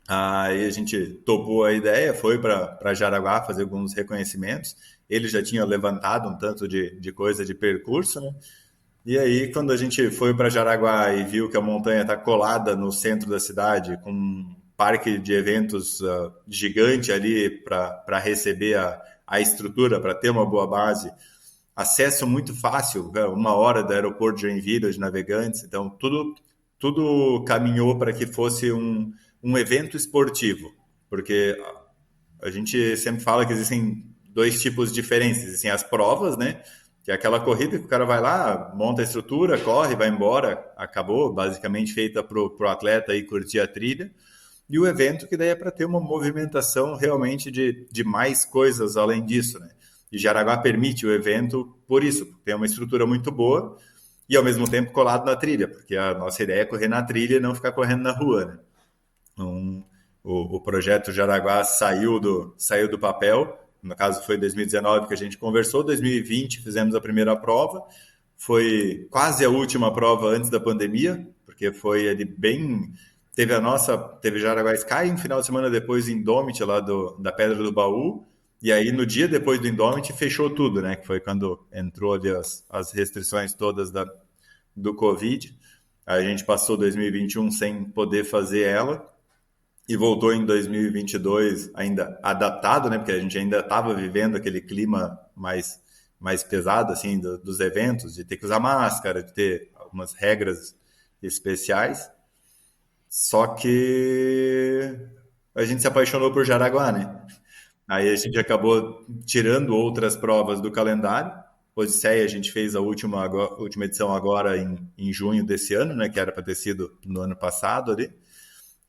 Aí a gente topou a ideia, foi para Jaraguá fazer alguns reconhecimentos. Ele já tinha levantado um tanto de coisa de percurso, né? E aí, quando a gente foi para Jaraguá e viu que a montanha está colada no centro da cidade, com um parque de eventos gigante ali para receber a estrutura, para ter uma boa base, acesso muito fácil, 1 hora do aeroporto de Joinville, de Navegantes, então tudo caminhou para que fosse um evento esportivo, porque a gente sempre fala que existem 2 tipos diferentes, existem as provas, né, que é aquela corrida que o cara vai lá, monta a estrutura, corre, vai embora, acabou, basicamente feita para o atleta ir curtir a trilha, e o evento que daí é para ter uma movimentação realmente de mais coisas além disso, né, e Jaraguá permite o evento por isso, tem uma estrutura muito boa, e ao mesmo tempo colado na trilha, porque a nossa ideia é correr na trilha e não ficar correndo na rua, né. Então, o projeto Jaraguá saiu do papel, no caso foi em 2019 que a gente conversou, 2020 fizemos a primeira prova, foi quase a última prova antes da pandemia, porque foi ali bem... Teve Jaraguá Sky, um final de semana depois Indomit lá da Pedra do Baú, e aí no dia depois do Indomit fechou tudo, né, que foi quando entrou ali as restrições todas do Covid. A gente passou 2021 sem poder fazer ela, e voltou em 2022 ainda adaptado, né? Porque a gente ainda estava vivendo aquele clima mais pesado, assim, dos eventos, de ter que usar máscara, de ter algumas regras especiais. Só que a gente se apaixonou por Jaraguá, né? Aí a gente acabou tirando outras provas do calendário. Odisseia a gente fez a última edição agora em junho desse ano, né? Que era para ter sido no ano passado ali.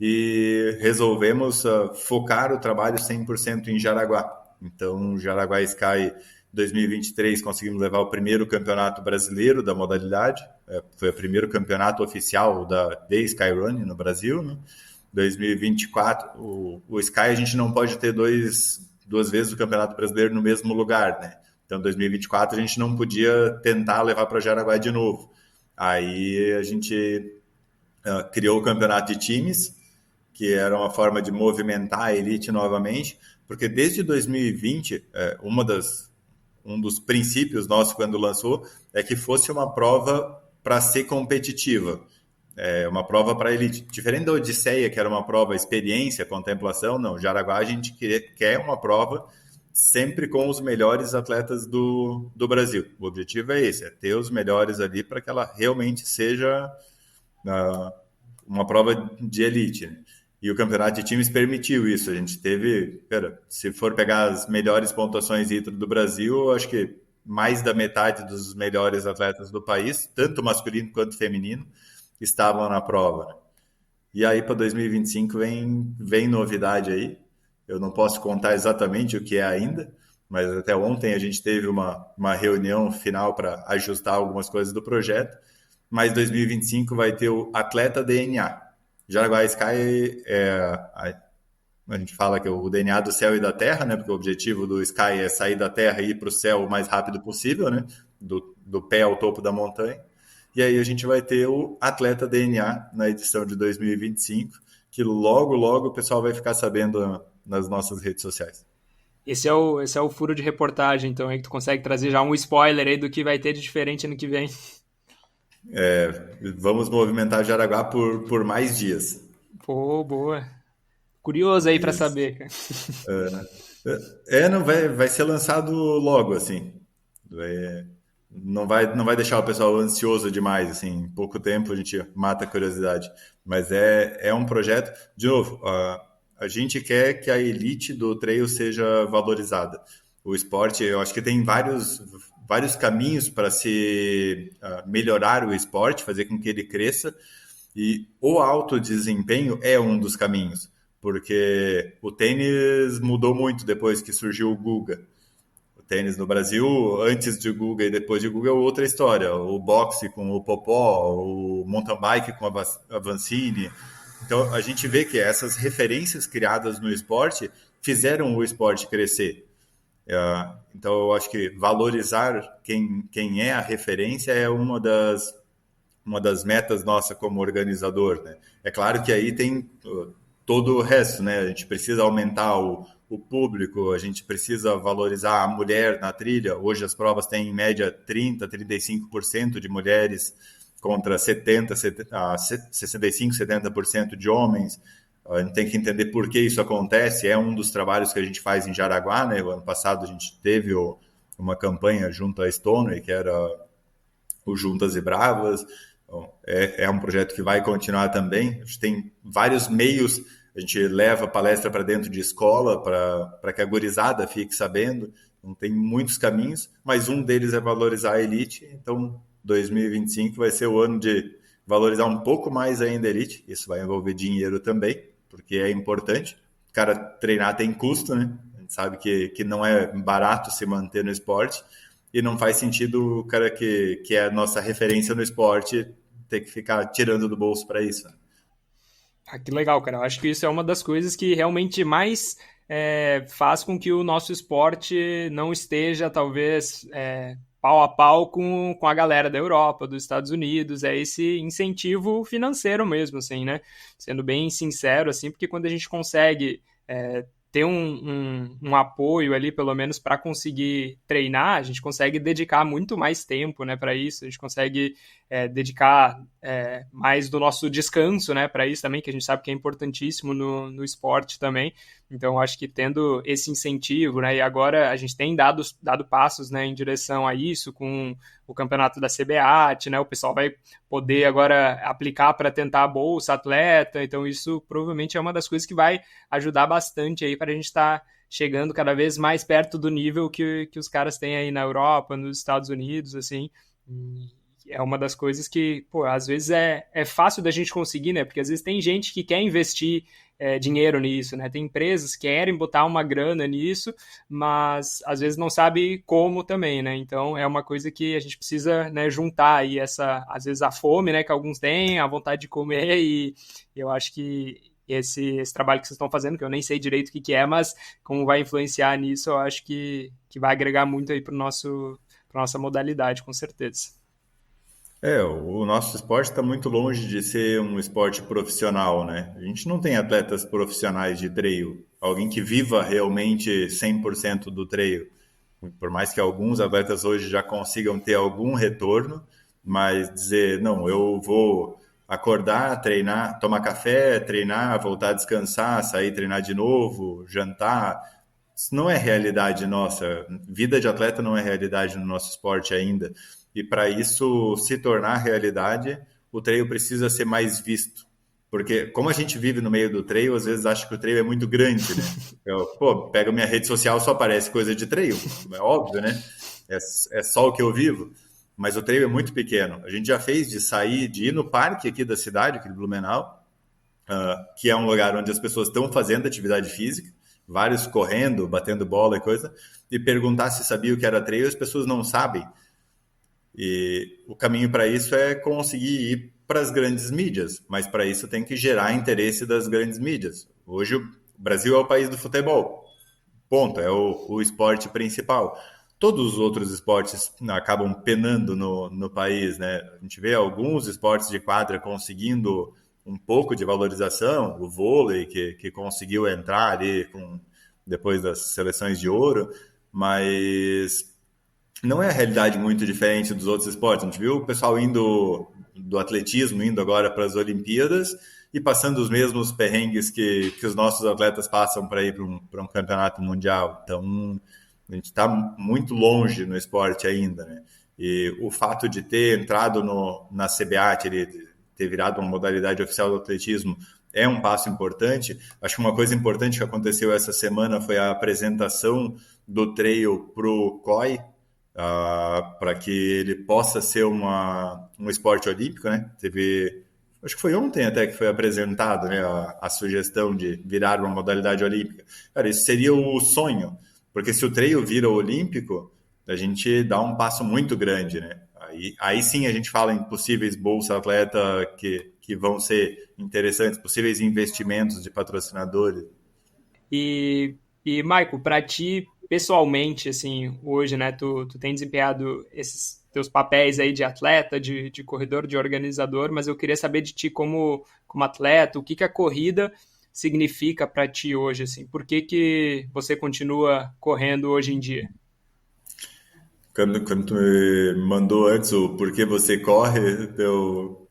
E resolvemos focar o trabalho 100% em Jaraguá. Então, Jaraguá Sky 2023 conseguimos levar o primeiro campeonato brasileiro da modalidade, foi o primeiro campeonato oficial da Skyrunning no Brasil, né? 2024, o Sky a gente não pode ter duas vezes o campeonato brasileiro no mesmo lugar, né? Então, 2024 a gente não podia tentar levar para Jaraguá de novo. Aí a gente criou o campeonato de times, que era uma forma de movimentar a elite novamente, porque desde 2020, um dos princípios nossos quando lançou é que fosse uma prova para ser competitiva. Uma prova para elite. Diferente da Odisseia, que era uma prova experiência, contemplação, não. Jaraguá a gente quer uma prova sempre com os melhores atletas do Brasil. O objetivo é esse, é ter os melhores ali para que ela realmente seja uma prova de elite, né? E o campeonato de times permitiu isso. A gente teve, se for pegar as melhores pontuações do Brasil, acho que mais da metade dos melhores atletas do país, tanto masculino quanto feminino, estavam na prova, né? E aí para 2025 vem novidade aí. Eu não posso contar exatamente o que é ainda, mas até ontem a gente teve uma reunião final para ajustar algumas coisas do projeto. Mas 2025 vai ter o Atleta DNA. Jaraguá Sky a gente fala que é o DNA do céu e da terra, né? Porque o objetivo do Sky é sair da terra e ir para o céu o mais rápido possível, né? Do pé ao topo da montanha. E aí a gente vai ter o Atleta DNA na edição de 2025, que logo, logo o pessoal vai ficar sabendo nas nossas redes sociais. Esse é o furo de reportagem, então, aí que tu consegue trazer já um spoiler aí do que vai ter de diferente ano que vem. Vamos movimentar Jaraguá por mais dias. Pô, boa. Curioso aí para saber, cara. Não vai ser lançado logo, assim. Não vai deixar o pessoal ansioso demais, assim. Em pouco tempo a gente mata a curiosidade. Mas é um projeto. De novo, a gente quer que a elite do trail seja valorizada. O esporte, eu acho que tem vários caminhos para se melhorar o esporte, fazer com que ele cresça. E o alto desempenho é um dos caminhos. Porque o tênis mudou muito depois que surgiu o Guga. O tênis no Brasil, antes de Guga e depois de Guga, é outra história. O boxe com o Popó, o mountain bike com a Vancini. Então, a gente vê que essas referências criadas no esporte fizeram o esporte crescer. Então, eu acho que valorizar quem é a referência é uma das metas nossa como organizador, né? É claro que aí tem todo o resto, né? A gente precisa aumentar o público, a gente precisa valorizar a mulher na trilha. Hoje as provas têm em média 30%, 35% de mulheres contra 65%, 70% de homens. A gente tem que entender por que isso acontece. É um dos trabalhos que a gente faz em Jaraguá, né? O ano passado a gente teve uma campanha junto à Stoneway, que era o Juntas e Bravas. É um projeto que vai continuar também. A gente tem vários meios, a gente leva palestra para dentro de escola para que a gurizada fique sabendo. Então, tem muitos caminhos, mas um deles é valorizar a elite. Então, 2025 vai ser o ano de valorizar um pouco mais ainda a elite. Isso vai envolver dinheiro também, porque é importante. O cara treinar tem custo, né? A gente sabe que não é barato se manter no esporte. E não faz sentido o cara que é a nossa referência no esporte ter que ficar tirando do bolso para isso. Que legal, cara. Eu acho que isso é uma das coisas que realmente mais faz com que o nosso esporte não esteja, talvez, pau a pau com a galera da Europa, dos Estados Unidos. É esse incentivo financeiro mesmo, assim, né? Sendo bem sincero, assim, porque quando a gente consegue ter um apoio ali, pelo menos para conseguir treinar, a gente consegue dedicar muito mais tempo, né, para isso, a gente consegue dedicar mais do nosso descanso, né, para isso também, que a gente sabe que é importantíssimo no esporte também. Então, acho que tendo esse incentivo, né, e agora a gente tem dado passos, né, em direção a isso, com o campeonato da CBAT, né, o pessoal vai poder agora aplicar para tentar a Bolsa Atleta, então isso provavelmente é uma das coisas que vai ajudar bastante aí para a gente estar chegando cada vez mais perto do nível que os caras têm aí na Europa, nos Estados Unidos, assim. É uma das coisas que, pô, às vezes é fácil da gente conseguir, né? Porque às vezes tem gente que quer investir dinheiro nisso, né? Tem empresas que querem botar uma grana nisso, mas às vezes não sabe como também, né? Então é uma coisa que a gente precisa, né, juntar aí às vezes a fome, né, que alguns têm, a vontade de comer, e eu acho que esse trabalho que vocês estão fazendo, que eu nem sei direito o que é, mas como vai influenciar nisso, eu acho que vai agregar muito aí para nossa modalidade, com certeza. O nosso esporte está muito longe de ser um esporte profissional, né? A gente não tem atletas profissionais de trail, alguém que viva realmente 100% do trail. Por mais que alguns atletas hoje já consigam ter algum retorno, mas dizer, não, eu vou acordar, treinar, tomar café, treinar, voltar a descansar, sair treinar de novo, jantar, isso não é realidade nossa. Vida de atleta não é realidade no nosso esporte ainda. E para isso se tornar realidade, o trail precisa ser mais visto. Porque como a gente vive no meio do trail, às vezes acha que o trail é muito grande, né? Pego minha rede social, só aparece coisa de trail. É óbvio, né? É só o que eu vivo. Mas o trail é muito pequeno. A gente já fez de ir no parque aqui da cidade, aqui de Blumenau, que é um lugar onde as pessoas estão fazendo atividade física, vários correndo, batendo bola e coisa, e perguntar se sabia o que era trail, as pessoas não sabem. E o caminho para isso é conseguir ir para as grandes mídias, mas para isso tem que gerar interesse das grandes mídias. Hoje o Brasil é o país do futebol, ponto, é o esporte principal. Todos os outros esportes acabam penando no país, né? A gente vê alguns esportes de quadra conseguindo um pouco de valorização, o vôlei que conseguiu entrar ali depois das seleções de ouro, mas não é a realidade muito diferente dos outros esportes. A gente viu o pessoal do atletismo indo agora para as Olimpíadas e passando os mesmos perrengues que os nossos atletas passam para ir para um campeonato mundial. Então, a gente está muito longe no esporte ainda, né? E o fato de ter entrado na CBAT, ter virado uma modalidade oficial do atletismo, é um passo importante. Acho que uma coisa importante que aconteceu essa semana foi a apresentação do trail para o COI, para que ele possa ser um esporte olímpico, né? Acho que foi ontem até que foi apresentado, né, a sugestão de virar uma modalidade olímpica. Cara, isso seria o sonho, porque se o trail vira olímpico, a gente dá um passo muito grande, né? Aí sim a gente fala em possíveis bolsa atleta que vão ser interessantes, possíveis investimentos de patrocinadores. E Michael, para ti, pessoalmente, assim, hoje, né, tu tem desempenhado esses teus papéis aí de atleta, de corredor, de organizador, mas eu queria saber de ti como atleta, o que a corrida significa para ti hoje, assim, por que você continua correndo hoje em dia? Quando tu me mandou antes o porquê você corre,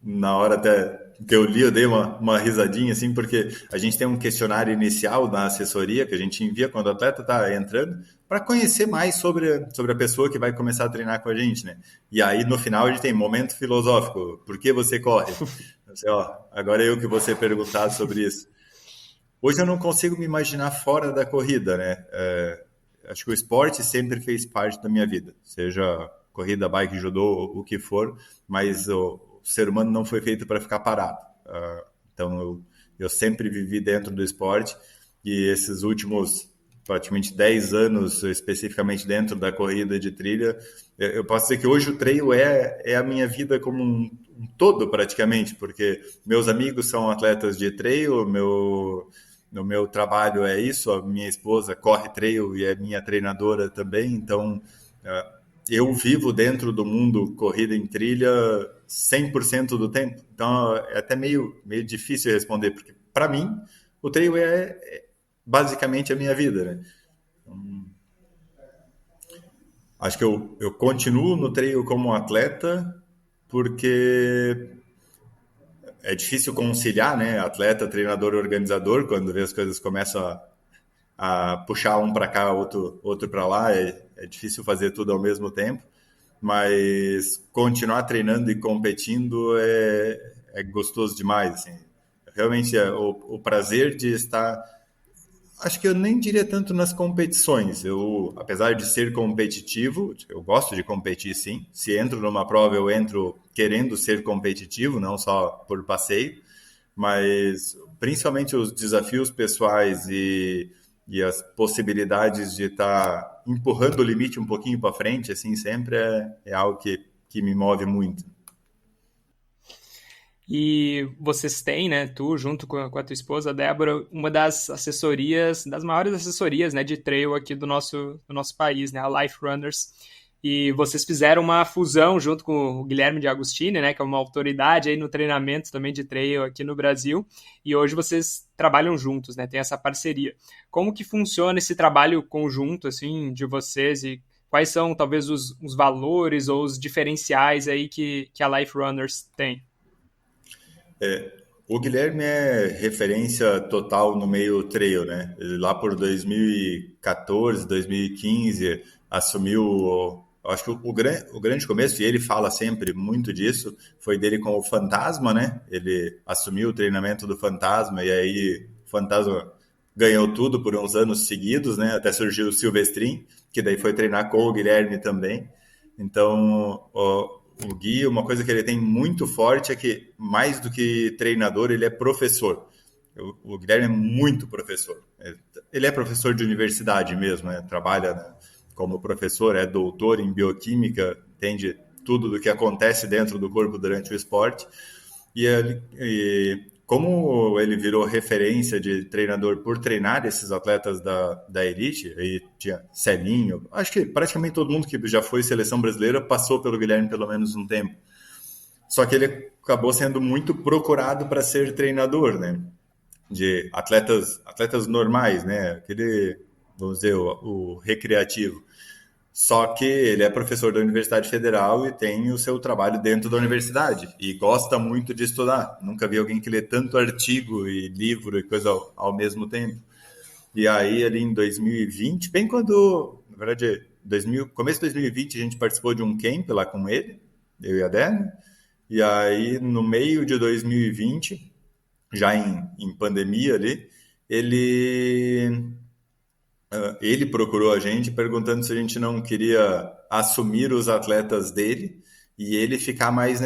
na hora até que eu li, eu dei uma risadinha, assim, porque a gente tem um questionário inicial na assessoria que a gente envia quando o atleta está entrando, para conhecer mais sobre a pessoa que vai começar a treinar com a gente, né? E aí, no final, a gente tem momento filosófico, por que você corre? Assim, agora eu que vou ser perguntado sobre isso. Hoje eu não consigo me imaginar fora da corrida, né? Acho que o esporte sempre fez parte da minha vida, seja corrida, bike, judô, o que for, mas o ser humano não foi feito para ficar parado. Então eu sempre vivi dentro do esporte e esses últimos praticamente 10 anos, especificamente dentro da corrida de trilha, eu posso dizer que hoje o trail é a minha vida como um todo praticamente, porque meus amigos são atletas de trail, no meu trabalho é isso, a minha esposa corre trail e é minha treinadora também, então eu vivo dentro do mundo corrida em trilha 100% do tempo, então é até meio difícil responder, porque para mim o trail é basicamente a minha vida, né? Então, acho que eu continuo no trail como atleta porque é difícil conciliar, né? Atleta, treinador, organizador, quando vê as coisas começam a puxar um para cá, outro para lá, é difícil fazer tudo ao mesmo tempo, mas continuar treinando e competindo é gostoso demais, assim. Realmente o prazer de estar, acho que eu nem diria tanto nas competições. Apesar de ser competitivo, eu gosto de competir, sim. Se entro numa prova, eu entro querendo ser competitivo, não só por passeio. Mas, principalmente, os desafios pessoais e as possibilidades de estar empurrando o limite um pouquinho para frente, assim, sempre é algo que me move muito. E vocês têm, né, tu junto com a tua esposa, Débora, uma das assessorias, das maiores assessorias, né, de trail aqui do nosso país, né, a Life Runners. E vocês fizeram uma fusão junto com o Guilherme de Agostini, né, que é uma autoridade aí no treinamento também de trail aqui no Brasil. E hoje vocês trabalham juntos, né, tem essa parceria. Como que funciona esse trabalho conjunto, assim, de vocês e quais são talvez os valores ou os diferenciais aí que a Life Runners tem? O Guilherme é referência total no meio trail, né? Ele lá por 2014, 2015 assumiu, acho que o grande começo, e ele fala sempre muito disso, foi dele com o Fantasma, né? Ele assumiu o treinamento do Fantasma e aí o Fantasma ganhou tudo por uns anos seguidos, né? Até surgiu o Silvestrin, que daí foi treinar com o Guilherme também. Então, o Gui, uma coisa que ele tem muito forte é que, mais do que treinador, ele é professor. O Guilherme é muito professor. Ele é professor de universidade mesmo, né? Trabalha, né, como professor, é doutor em bioquímica, entende tudo do que acontece dentro do corpo durante o esporte. E como ele virou referência de treinador por treinar esses atletas da elite, aí tinha Celinho, acho que praticamente todo mundo que já foi seleção brasileira passou pelo Guilherme pelo menos um tempo. Só que ele acabou sendo muito procurado para ser treinador, né? De atletas normais, né? Aquele, vamos dizer, o recreativo. Só que ele é professor da Universidade Federal e tem o seu trabalho dentro da universidade e gosta muito de estudar. Nunca vi alguém que lê tanto artigo e livro e coisa ao mesmo tempo. E aí, ali em 2020, bem quando, na verdade, começo de 2020, a gente participou de um camp lá com ele, eu e a Débora. E aí, no meio de 2020, já em pandemia ali, ele procurou a gente perguntando se a gente não queria assumir os atletas dele e ele ficar mais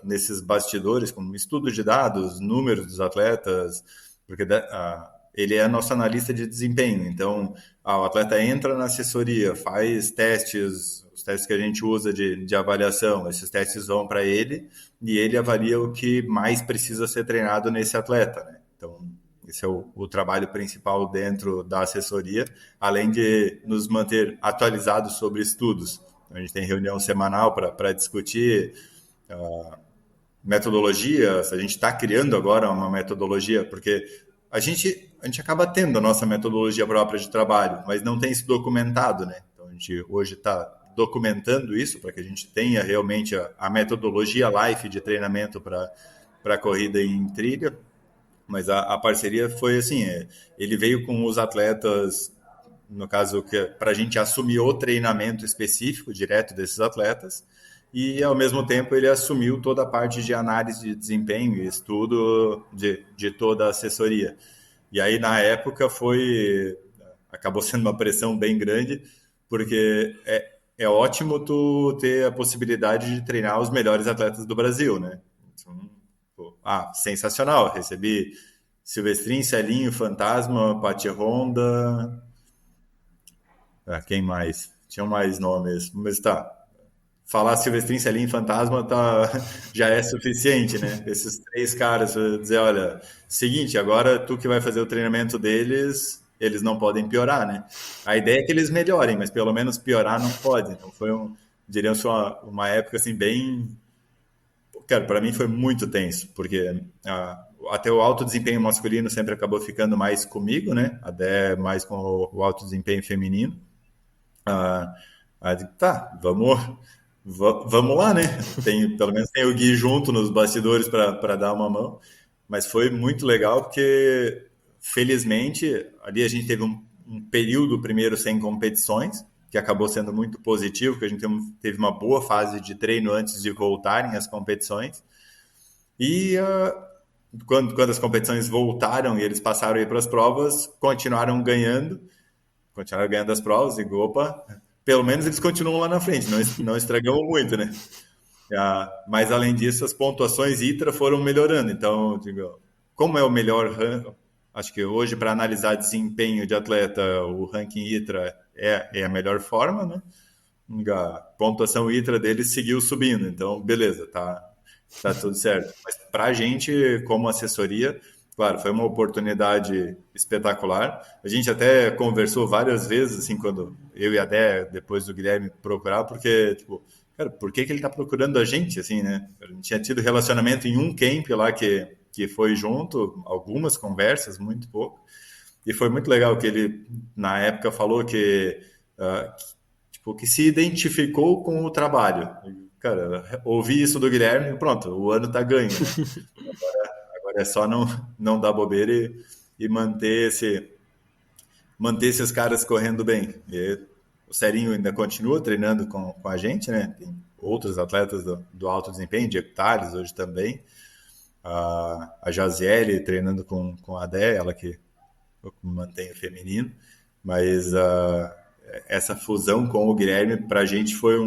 nesses bastidores, como estudo de dados, números dos atletas, porque ele é nosso analista de desempenho. Então, o atleta entra na assessoria, faz testes, os testes que a gente usa de avaliação, esses testes vão para ele e ele avalia o que mais precisa ser treinado nesse atleta, né? Então, esse é o trabalho principal dentro da assessoria, além de nos manter atualizados sobre estudos. A gente tem reunião semanal para discutir metodologias. A gente está criando agora uma metodologia, porque a gente acaba tendo a nossa metodologia própria de trabalho, mas não tem isso documentado, né? Então, a gente hoje está documentando isso para que a gente tenha realmente a metodologia Life de treinamento para corrida em trilha. Mas a parceria foi assim, ele veio com os atletas, no caso, para a gente assumir o treinamento específico, direto desses atletas, e ao mesmo tempo ele assumiu toda a parte de análise de desempenho e estudo de toda a assessoria. E aí, na época, acabou sendo uma pressão bem grande, porque é ótimo tu ter a possibilidade de treinar os melhores atletas do Brasil, né? Então, sensacional. Recebi Silvestrin, Celinho, Fantasma, Pati Honda. Quem mais? Tinham mais nomes, mas tá. Falar Silvestrin, Celinho e Fantasma já é suficiente, né? Esses 3 caras, dizer, olha, seguinte, agora tu que vai fazer o treinamento deles, eles não podem piorar, né? A ideia é que eles melhorem, mas pelo menos piorar não pode. Então foi diríamos, uma época assim bem... Cara, para mim foi muito tenso, porque até o alto desempenho masculino sempre acabou ficando mais comigo, né? Até mais com o alto desempenho feminino. Vamos lá, né? Pelo menos tem o Gui junto nos bastidores para dar uma mão. Mas foi muito legal porque, felizmente, ali a gente teve um período primeiro sem competições, que acabou sendo muito positivo, porque a gente teve uma boa fase de treino antes de voltarem as competições. E quando as competições voltaram e eles passaram aí para as provas, continuaram ganhando as provas, e opa, pelo menos eles continuam lá na frente, não estragamos muito, né? Mas além disso, as pontuações ITRA foram melhorando. Então, digo, como é o melhor ranking? Acho que hoje, para analisar desempenho de atleta, o ranking ITRA é a melhor forma, né? A pontuação ITRA deles seguiu subindo, então beleza, tá tudo certo. Mas para a gente, como assessoria, claro, foi uma oportunidade espetacular. A gente até conversou várias vezes, assim, quando eu e a Dé, depois do Guilherme, procurar, porque, tipo, cara, por que ele está procurando a gente, assim, né? A gente tinha tido relacionamento em um camp lá que foi junto, algumas conversas, muito pouco. E foi muito legal que ele, na época, falou que tipo, que se identificou com o trabalho. Cara, ouvi isso do Guilherme, pronto, o ano tá ganho, né? Agora é só não dar bobeira e manter esses caras correndo bem. E o Serinho ainda continua treinando com a gente, né? Tem outros atletas do alto desempenho, Diego Tales hoje também. A Jaziele treinando com a Dé, ela que mantém o feminino. Mas essa fusão com o Guilherme, para a gente foi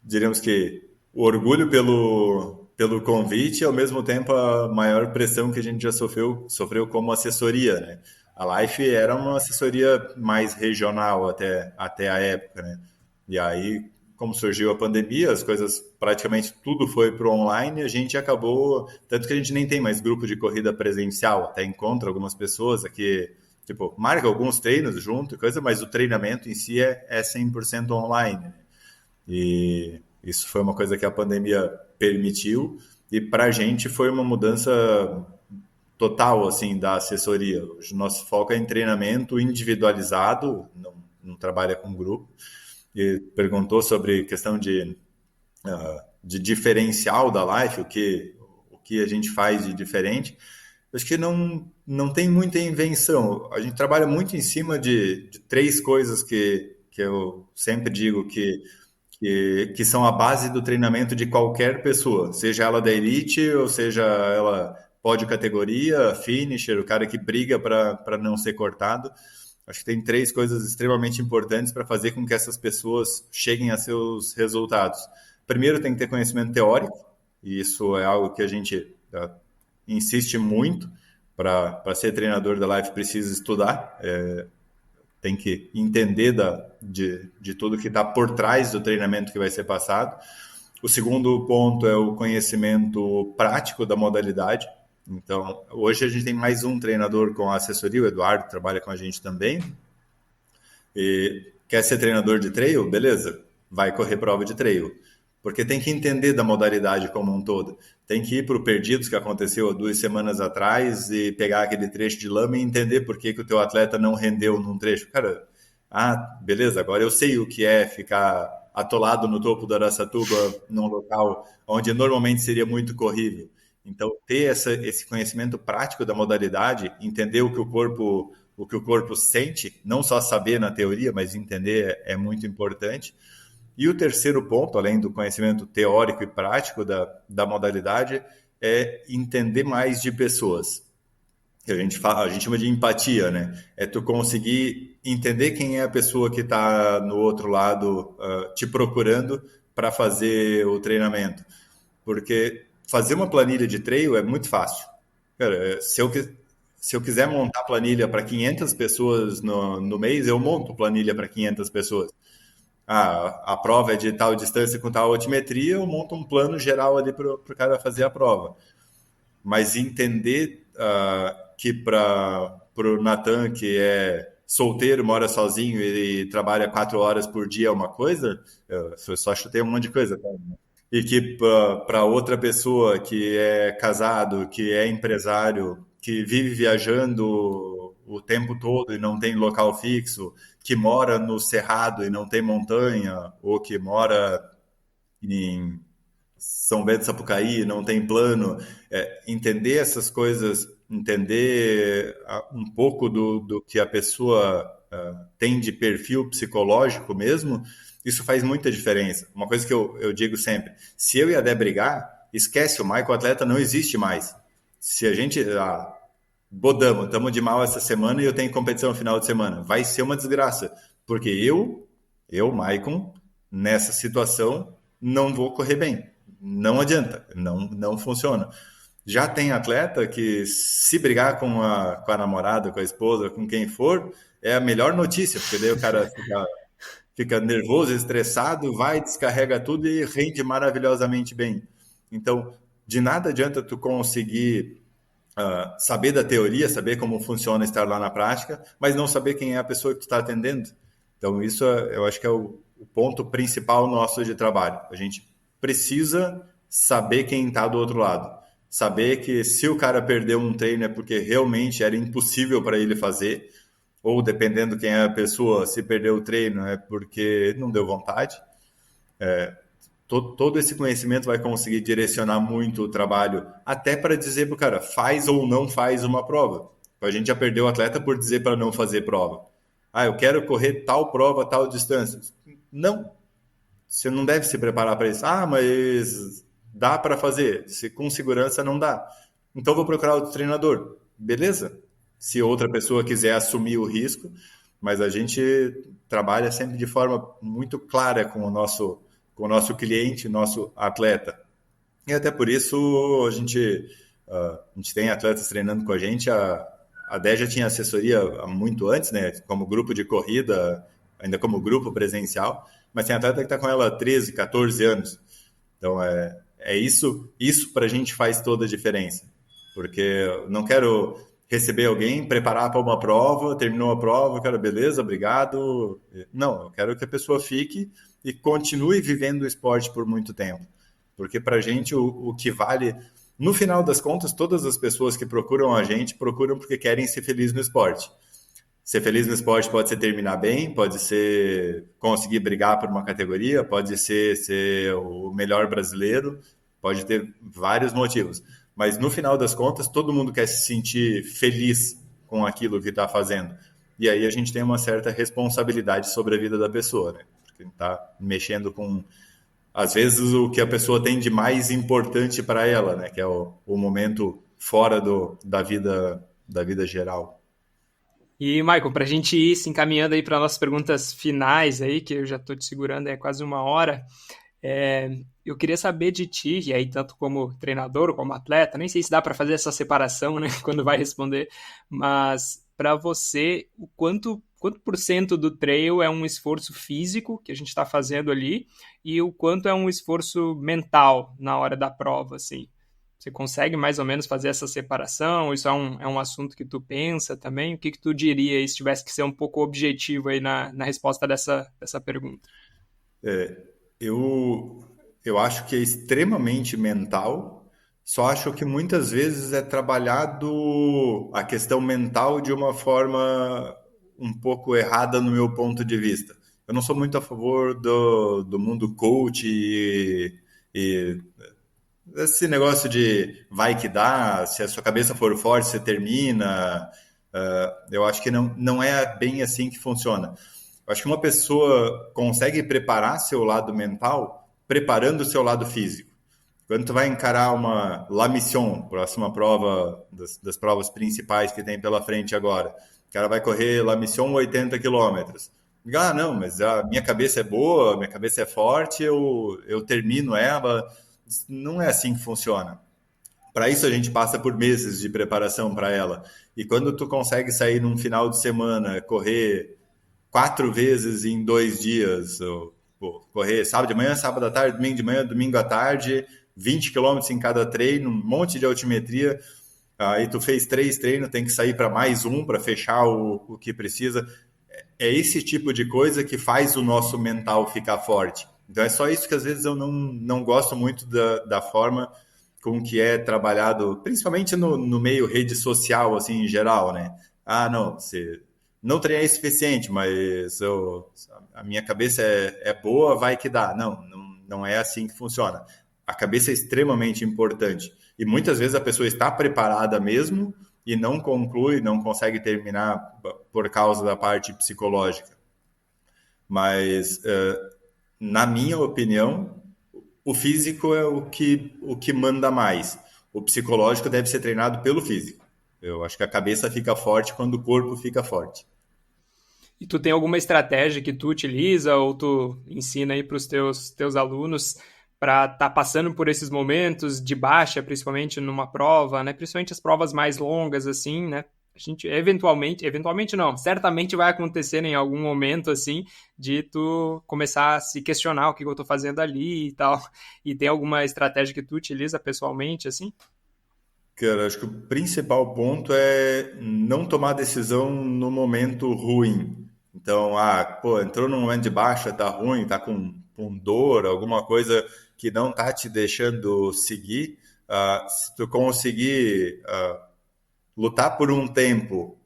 diríamos que, o orgulho pelo convite e, ao mesmo tempo, a maior pressão que a gente já sofreu como assessoria, né? A Life era uma assessoria mais regional até a época, né? E aí, como surgiu a pandemia, as coisas, praticamente tudo foi para o online, a gente acabou, tanto que a gente nem tem mais grupo de corrida presencial, até encontra algumas pessoas aqui, tipo, marca alguns treinos junto, coisa, mas o treinamento em si é 100% online, né? E isso foi uma coisa que a pandemia permitiu, e para a gente foi uma mudança total, assim, da assessoria. Hoje, nosso foco é em treinamento individualizado, não trabalha com grupo. E perguntou sobre questão de diferencial da Life, o que a gente faz de diferente. Acho que não tem muita invenção. A gente trabalha muito em cima de três coisas que eu sempre digo que são a base do treinamento de qualquer pessoa, seja ela da elite ou seja ela pódio categoria, finisher, o cara que briga para não ser cortado. Acho que tem três coisas extremamente importantes para fazer com que essas pessoas cheguem a seus resultados. Primeiro, tem que ter conhecimento teórico, e isso é algo que a gente insiste muito. Para ser treinador da Life precisa estudar, tem que entender de tudo que está por trás do treinamento que vai ser passado. O segundo ponto é o conhecimento prático da modalidade. Então, hoje a gente tem mais um treinador com a assessoria, o Eduardo, que trabalha com a gente também. E quer ser treinador de trail? Beleza, vai correr prova de trail. Porque tem que entender da modalidade como um todo. Tem que ir para o Perdidos, que aconteceu há 2 semanas atrás, e pegar aquele trecho de lama e entender por que o teu atleta não rendeu num trecho. Cara, beleza, agora eu sei o que é ficar atolado no topo da Araçatuba, num local onde normalmente seria muito corrível. Então, ter esse conhecimento prático da modalidade, entender o que o corpo sente, não só saber na teoria, mas entender é muito importante. E o terceiro ponto, além do conhecimento teórico e prático da modalidade, é entender mais de pessoas. A gente chama de empatia, né? É tu conseguir entender quem é a pessoa que está no outro lado te procurando para fazer o treinamento. Porque fazer uma planilha de trail é muito fácil. Cara, se eu quiser montar planilha para 500 pessoas no mês, eu monto planilha para 500 pessoas. A prova é de tal distância com tal altimetria, eu monto um plano geral ali para o cara fazer a prova. Mas entender que para o Natan, que é solteiro, mora sozinho e trabalha 4 horas por dia é uma coisa, eu só chutei um monte de coisa, tá? E que para outra pessoa que é casado, que é empresário, que vive viajando o tempo todo e não tem local fixo, que mora no Cerrado e não tem montanha, ou que mora em São Bento do Sapucaí e não tem plano, entender essas coisas, entender um pouco do que a pessoa tem de perfil psicológico mesmo, isso faz muita diferença. Uma coisa que eu digo sempre, se eu e a Dé brigar, esquece, o Michael atleta não existe mais. Se a gente... bodamos, estamos de mal essa semana e eu tenho competição no final de semana. Vai ser uma desgraça, porque eu, Maicon, nessa situação, não vou correr bem. Não adianta, não funciona. Já tem atleta que, se brigar com a namorada, com a esposa, com quem for, é a melhor notícia, porque daí o cara fica nervoso, estressado, vai, descarrega tudo e rende maravilhosamente bem. Então, de nada adianta tu conseguir saber da teoria, saber como funciona estar lá na prática, mas não saber quem é a pessoa que tu está atendendo. Então, isso eu acho que é o ponto principal nosso de trabalho. A gente precisa saber quem está do outro lado. Saber que se o cara perdeu um treino é porque realmente era impossível para ele fazer. ou dependendo quem é a pessoa, se perdeu o treino é porque não deu vontade. Todo esse conhecimento vai conseguir direcionar muito o trabalho, até para dizer para o cara, faz ou não faz uma prova. A gente já perdeu o atleta por dizer para não fazer prova. Ah, eu quero correr tal prova, tal distância. Não, você não deve se preparar para isso. Ah, mas dá para fazer. Se com segurança não dá. Então vou procurar outro treinador. Beleza? Se outra pessoa quiser assumir o risco, mas a gente trabalha sempre de forma muito clara com o nosso cliente, nosso atleta. E até por isso a gente tem atletas treinando com a gente. A DEA já tinha assessoria há muito antes, né? Como grupo de corrida, ainda como grupo presencial, mas tem atleta que está com ela há 13, 14 anos. Então, isso para a gente faz toda a diferença. Porque eu não quero receber alguém, preparar para uma prova, terminou a prova, cara, beleza, obrigado. Não, eu quero que a pessoa fique e continue vivendo o esporte por muito tempo. Porque para a gente o que vale, no final das contas, todas as pessoas que procuram a gente procuram porque querem ser felizes no esporte. Ser feliz no esporte pode ser terminar bem, pode ser conseguir brigar por uma categoria, pode ser o melhor brasileiro, pode ter vários motivos. Mas no final das contas, todo mundo quer se sentir feliz com aquilo que está fazendo. E aí a gente tem uma certa responsabilidade sobre a vida da pessoa, né? Porque está mexendo com, às vezes, o que a pessoa tem de mais importante para ela, né? Que é o momento fora da vida geral. E, Michael, para a gente ir se encaminhando aí para nossas perguntas finais aí, que eu já estou te segurando, é quase uma hora, eu queria saber de ti, e aí tanto como treinador ou como atleta, nem sei se dá para fazer essa separação, né, quando vai responder, mas para você, o quanto por cento do trail é um esforço físico que a gente está fazendo ali e o quanto é um esforço mental na hora da prova, assim? Você consegue mais ou menos fazer essa separação? Isso é um assunto que tu pensa também? O que tu diria se tivesse que ser um pouco objetivo aí na resposta dessa pergunta? Eu, eu acho que é extremamente mental, só acho que muitas vezes é trabalhado a questão mental de uma forma um pouco errada no meu ponto de vista. Eu não sou muito a favor do mundo coach e esse negócio de vai que dá, se a sua cabeça for forte, você termina. Eu acho que não é bem assim que funciona. Eu acho que uma pessoa consegue preparar seu lado mental preparando o seu lado físico. Quando tu vai encarar uma La Mission, próxima prova das provas principais que tem pela frente agora, o cara vai correr La Mission 80 quilômetros. Ah, não, mas a minha cabeça é boa, minha cabeça é forte, eu termino ela. Não é assim que funciona. Para isso a gente passa por meses de preparação para ela. E quando tu consegue sair num final de semana, correr 4 vezes em 2 dias, ou, correr sábado de manhã, sábado à tarde, domingo de manhã, domingo à tarde, 20 quilômetros em cada treino, um monte de altimetria, aí tu fez 3 treinos, tem que sair para mais um para fechar o que precisa. É esse tipo de coisa que faz o nosso mental ficar forte. Então é só isso que às vezes eu não gosto muito da forma com que é trabalhado, principalmente no meio rede social, assim, em geral, né? Ah, não, você não treinei o suficiente, mas a minha cabeça é boa, vai que dá. Não é assim que funciona. A cabeça é extremamente importante. E muitas vezes a pessoa está preparada mesmo e não conclui, não consegue terminar por causa da parte psicológica. Mas, na minha opinião, o físico é o que manda mais. O psicológico deve ser treinado pelo físico. Eu acho que a cabeça fica forte quando o corpo fica forte. E tu tem alguma estratégia que tu utiliza ou tu ensina aí para os teus alunos para estar passando por esses momentos de baixa, principalmente numa prova, né? Principalmente as provas mais longas, assim, né? A gente eventualmente não, certamente vai acontecer em algum momento, assim, de tu começar a se questionar o que eu tô fazendo ali e tal. E tem alguma estratégia que tu utiliza pessoalmente, assim? Cara, acho que o principal ponto é não tomar decisão no momento ruim. Então, pô, entrou num momento de baixa, tá ruim, tá com dor, alguma coisa que não tá te deixando seguir. Se tu conseguir lutar por um tempo,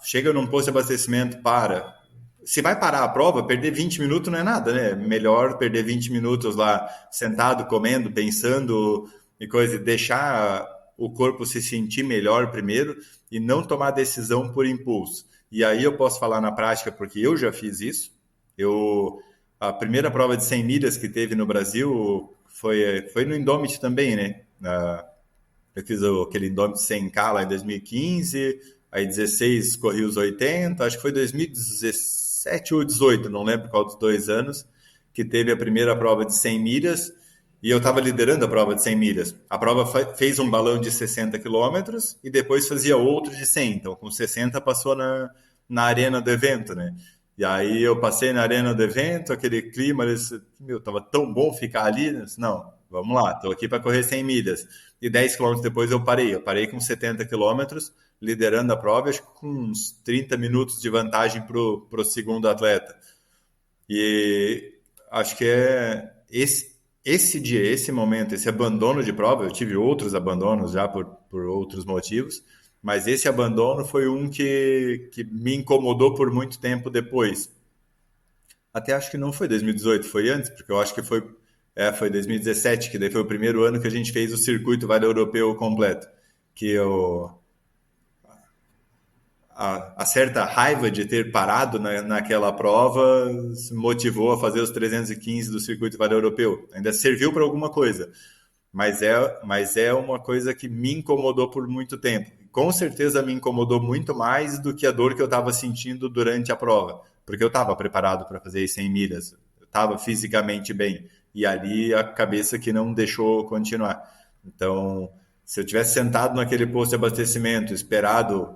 chega num posto de abastecimento, para. Se vai parar a prova, perder 20 minutos não é nada, né? Melhor perder 20 minutos lá sentado, comendo, pensando e coisa, e deixar o corpo se sentir melhor primeiro e não tomar decisão por impulso. E aí eu posso falar na prática, porque eu já fiz isso. A primeira prova de 100 milhas que teve no Brasil foi no Indomit também, né? Eu fiz aquele Indomit 100K lá em 2015, aí 16 corri os 80, acho que foi 2017 ou 18, não lembro qual dos 2 anos, que teve a primeira prova de 100 milhas, e eu estava liderando a prova de 100 milhas. A prova fez um balão de 60 quilômetros e depois fazia outro de 100, então com 60 passou na arena do evento, né? E aí eu passei na arena do evento, aquele clima, tava tão bom ficar ali, né? Não, vamos lá, tô aqui para correr 100 milhas. E 10 quilômetros depois eu parei com 70 quilômetros, liderando a prova, acho que com uns 30 minutos de vantagem pro segundo atleta. E acho que é esse dia, esse momento, esse abandono de prova, eu tive outros abandonos já por outros motivos, mas esse abandono foi um que me incomodou por muito tempo depois. Até acho que não foi 2018, foi antes, porque eu acho que foi 2017, que daí foi o primeiro ano que a gente fez o circuito Vale Europeu completo, que a certa raiva de ter parado naquela prova se motivou a fazer os 315 do circuito Vale Europeu. Ainda serviu para alguma coisa, mas é uma coisa que me incomodou por muito tempo. Com certeza me incomodou muito mais do que a dor que eu estava sentindo durante a prova, porque eu estava preparado para fazer as 100 milhas, eu estava fisicamente bem, e ali a cabeça que não deixou continuar. Então, se eu tivesse sentado naquele posto de abastecimento, esperado,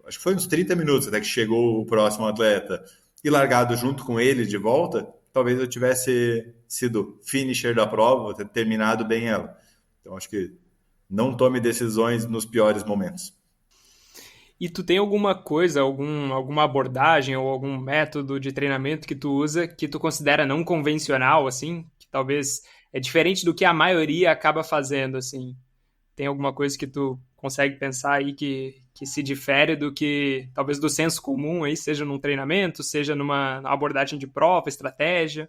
acho que foi uns 30 minutos até que chegou o próximo atleta, e largado junto com ele de volta, talvez eu tivesse sido finisher da prova, ter terminado bem ela. Então, acho que não tome decisões nos piores momentos. E tu tem alguma coisa, alguma abordagem ou algum método de treinamento que tu usa que tu considera não convencional, assim? Que talvez é diferente do que a maioria acaba fazendo, assim? Tem alguma coisa que tu consegue pensar aí que se difere do que, talvez, do senso comum aí, seja num treinamento, seja numa abordagem de prova, estratégia?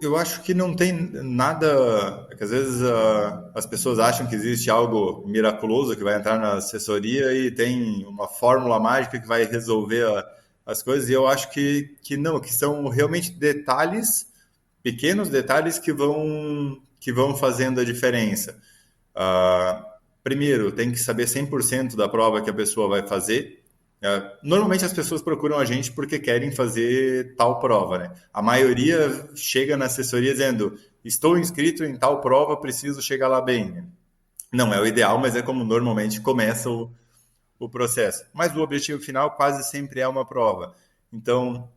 Eu acho que não tem nada, que às vezes as pessoas acham que existe algo miraculoso que vai entrar na assessoria e tem uma fórmula mágica que vai resolver as coisas, e eu acho que não, que são realmente detalhes, pequenos detalhes que vão fazendo a diferença. Primeiro, tem que saber 100% da prova que a pessoa vai fazer. Normalmente as pessoas procuram a gente porque querem fazer tal prova, né? A maioria chega na assessoria dizendo: estou inscrito em tal prova, preciso chegar lá bem. Não é o ideal, mas é como normalmente começa o processo. Mas o objetivo final quase sempre é uma prova. Então,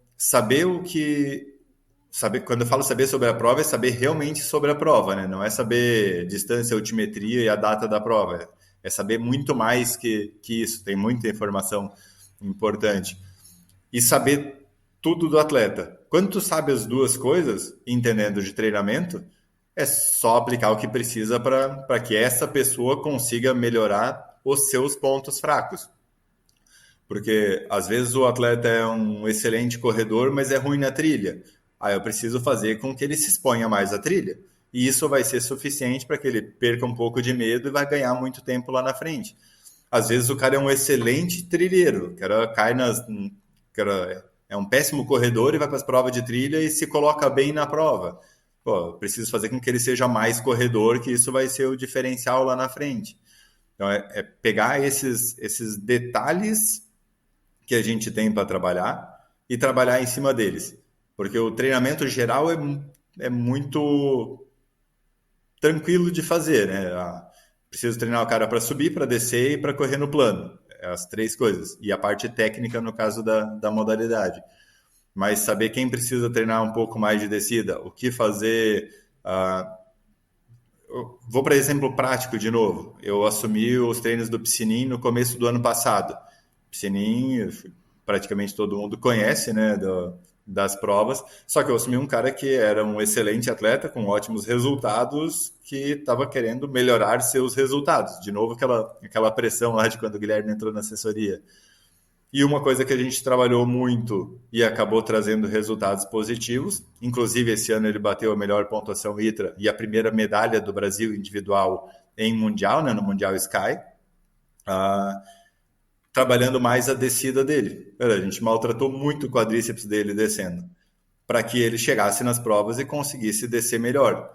quando eu falo saber sobre a prova, é saber realmente sobre a prova, né? Não é saber distância, altimetria e a data da prova. É saber muito mais que isso. Tem muita informação importante. E saber tudo do atleta. Quando tu sabe as duas coisas, entendendo de treinamento, é só aplicar o que precisa para que essa pessoa consiga melhorar os seus pontos fracos. Porque às vezes o atleta é um excelente corredor, mas é ruim na trilha. Aí eu preciso fazer com que ele se exponha mais à trilha. E isso vai ser suficiente para que ele perca um pouco de medo e vai ganhar muito tempo lá na frente. Às vezes o cara é um excelente trilheiro, é um péssimo corredor e vai para as provas de trilha e se coloca bem na prova. Pô, preciso fazer com que ele seja mais corredor, que isso vai ser o diferencial lá na frente. Então é pegar esses detalhes que a gente tem para trabalhar e trabalhar em cima deles. Porque o treinamento geral é muito tranquilo de fazer, né? Preciso treinar o cara para subir, para descer e para correr no plano. As três coisas. E a parte técnica no caso da modalidade. Mas saber quem precisa treinar um pouco mais de descida, o que fazer. Vou para exemplo prático de novo. Eu assumi os treinos do Piscinin no começo do ano passado. Piscinin, praticamente todo mundo conhece, né? das provas, só que eu assumi um cara que era um excelente atleta, com ótimos resultados, que estava querendo melhorar seus resultados. De novo, aquela pressão lá de quando o Guilherme entrou na assessoria. E uma coisa que a gente trabalhou muito e acabou trazendo resultados positivos, inclusive esse ano ele bateu a melhor pontuação ITRA e a primeira medalha do Brasil individual em Mundial, né, no Mundial Sky, trabalhando mais a descida dele. A gente maltratou muito o quadríceps dele descendo, para que ele chegasse nas provas e conseguisse descer melhor.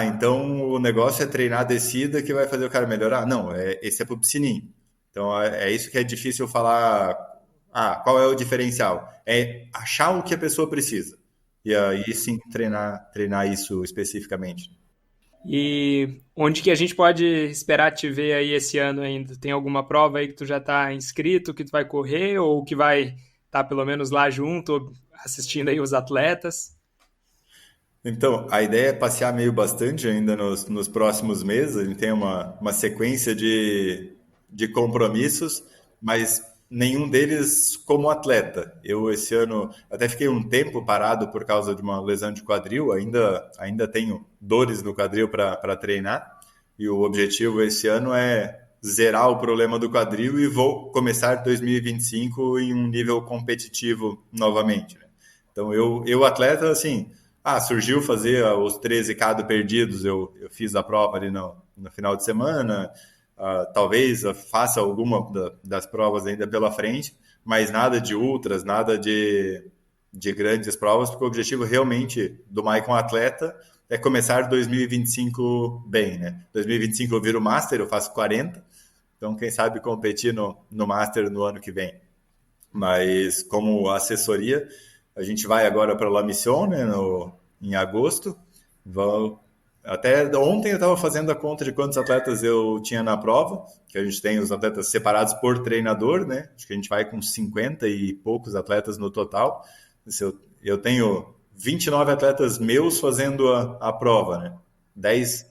Então o negócio é treinar a descida que vai fazer o cara melhorar? Não, esse é pro piscininho. Então, é isso que é difícil falar. Qual é o diferencial? É achar o que a pessoa precisa. E aí, sim, treinar isso especificamente. E onde que a gente pode esperar te ver aí esse ano ainda? Tem alguma prova aí que tu já está inscrito, que tu vai correr, ou que vai estar pelo menos lá junto, assistindo aí os atletas? Então, a ideia é passear meio bastante ainda nos próximos meses. A gente tem uma sequência de compromissos, mas nenhum deles como atleta. Eu, esse ano, até fiquei um tempo parado por causa de uma lesão de quadril, ainda tenho dores no quadril para treinar, e o objetivo esse ano é zerar o problema do quadril e vou começar 2025 em um nível competitivo novamente, né? Então, eu atleta, assim, surgiu fazer os 13K do perdidos, eu fiz a prova ali no final de semana. Talvez faça alguma das provas ainda pela frente, mas nada de ultras, nada de grandes provas, porque o objetivo realmente do Maicon atleta é começar 2025 bem, né? 2025 eu viro Master, eu faço 40, então quem sabe competir no Master no ano que vem. Mas como assessoria, a gente vai agora para La Mission, né, em agosto. Até ontem eu estava fazendo a conta de quantos atletas eu tinha na prova, que a gente tem os atletas separados por treinador, né? Acho que a gente vai com 50 e poucos atletas no total. Eu tenho 29 atletas meus fazendo a prova, né? 10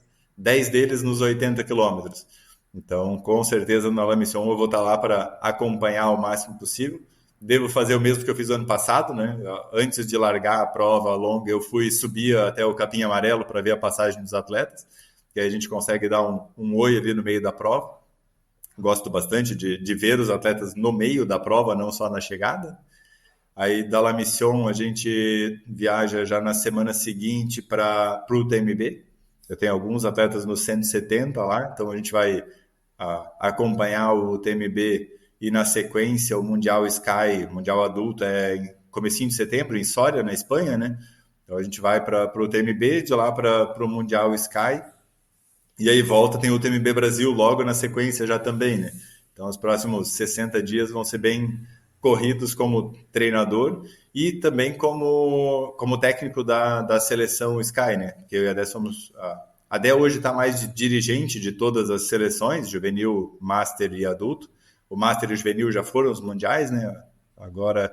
deles nos 80 quilômetros. Então, com certeza, na La Mission eu vou estar lá para acompanhar o máximo possível. Devo fazer o mesmo que eu fiz ano passado, né? Antes de largar a prova longa, eu subir até o capim amarelo para ver a passagem dos atletas, que aí a gente consegue dar um oi ali no meio da prova. Gosto bastante de ver os atletas no meio da prova, não só na chegada. Aí da La Mission a gente viaja já na semana seguinte para o TMB. Eu tenho alguns atletas no 170 lá, então a gente vai acompanhar o TMB. E na sequência o Mundial Sky, Mundial Adulto, em comecinho de setembro, em Soria, na Espanha, né? Então a gente vai para o TMB, de lá para o Mundial Sky, e aí volta, tem o TMB Brasil logo na sequência já também, né? Então os próximos 60 dias vão ser bem corridos como treinador e também como técnico da seleção Sky, né? Que eu e a Dé somos... A Dé hoje está mais de dirigente de todas as seleções, juvenil, master e adulto. O Master e o Juvenil já foram os mundiais, né? Agora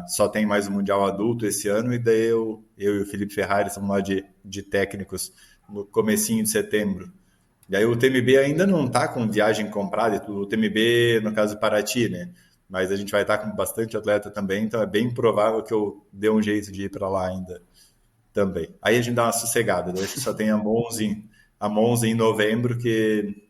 só tem mais o Mundial Adulto esse ano, e daí eu e o Felipe Ferrari estamos lá de técnicos no comecinho de setembro. E aí o TMB ainda não está com viagem comprada, o TMB, no caso, Paraty, né? Mas a gente vai estar com bastante atleta também, então é bem provável que eu dê um jeito de ir para lá ainda também. Aí a gente dá uma sossegada, eu acho que só tem a Monza em novembro, que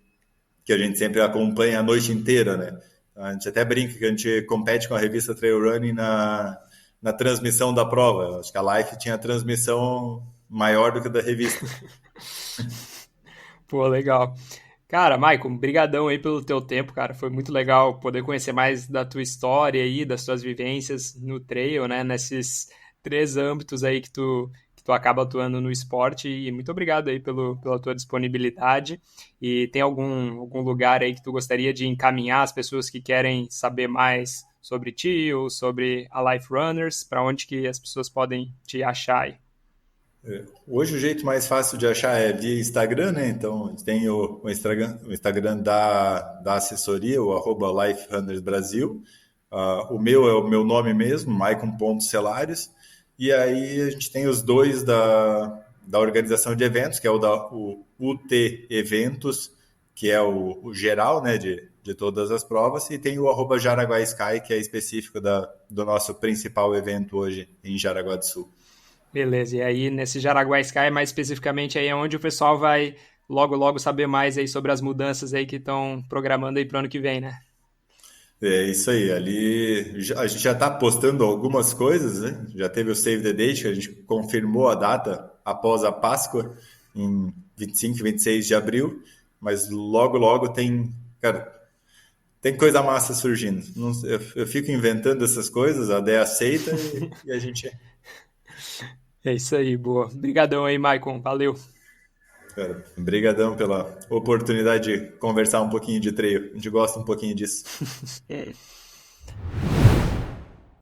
a gente sempre acompanha a noite inteira, né? A gente até brinca que a gente compete com a revista Trail Running na transmissão da prova. Acho que a Life tinha transmissão maior do que a da revista. Pô, legal. Cara, Maicon, brigadão aí pelo teu tempo, cara. Foi muito legal poder conhecer mais da tua história aí, das tuas vivências no trail, né? Nesses 3 âmbitos aí que tu acaba atuando no esporte, e muito obrigado aí pela tua disponibilidade. E tem algum lugar aí que tu gostaria de encaminhar as pessoas que querem saber mais sobre ti ou sobre a Life Runners, para onde que as pessoas podem te achar aí? Hoje o jeito mais fácil de achar é via Instagram, né? Então a gente tem o Instagram da assessoria, o @LifeRunnersBrasil. O meu é o meu nome mesmo, Maicon.Celares. E aí a gente tem os dois da organização de eventos, que é o UT Eventos, que é o geral, né, de de todas as provas, e tem o @JaraguaSky, que é específico do nosso principal evento hoje em Jaraguá do Sul. Beleza, e aí nesse Jaraguá Sky, mais especificamente, aí é onde o pessoal vai logo saber mais aí sobre as mudanças aí que estão programando aí para o ano que vem, né? É isso aí, ali a gente já está postando algumas coisas, né? Já teve o Save the Date, que a gente confirmou a data após a Páscoa, em 25 e 26 de abril, mas logo tem, cara, tem coisa massa surgindo. Eu fico inventando essas coisas, a Dé aceita e a gente... É isso aí, boa. Obrigadão aí, Maicon, valeu. Cara, brigadão pela oportunidade de conversar um pouquinho de trail. A gente gosta um pouquinho disso.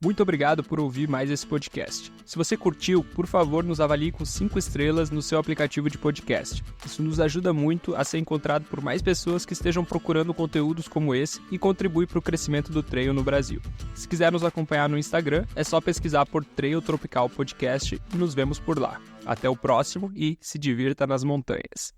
Muito obrigado por ouvir mais esse podcast. Se você curtiu, por favor, nos avalie com 5 estrelas no seu aplicativo de podcast. Isso nos ajuda muito a ser encontrado por mais pessoas que estejam procurando conteúdos como esse e contribui para o crescimento do trail no Brasil. Se quiser nos acompanhar no Instagram, é só pesquisar por Trail Tropical Podcast e nos vemos por lá. Até o próximo e se divirta nas montanhas.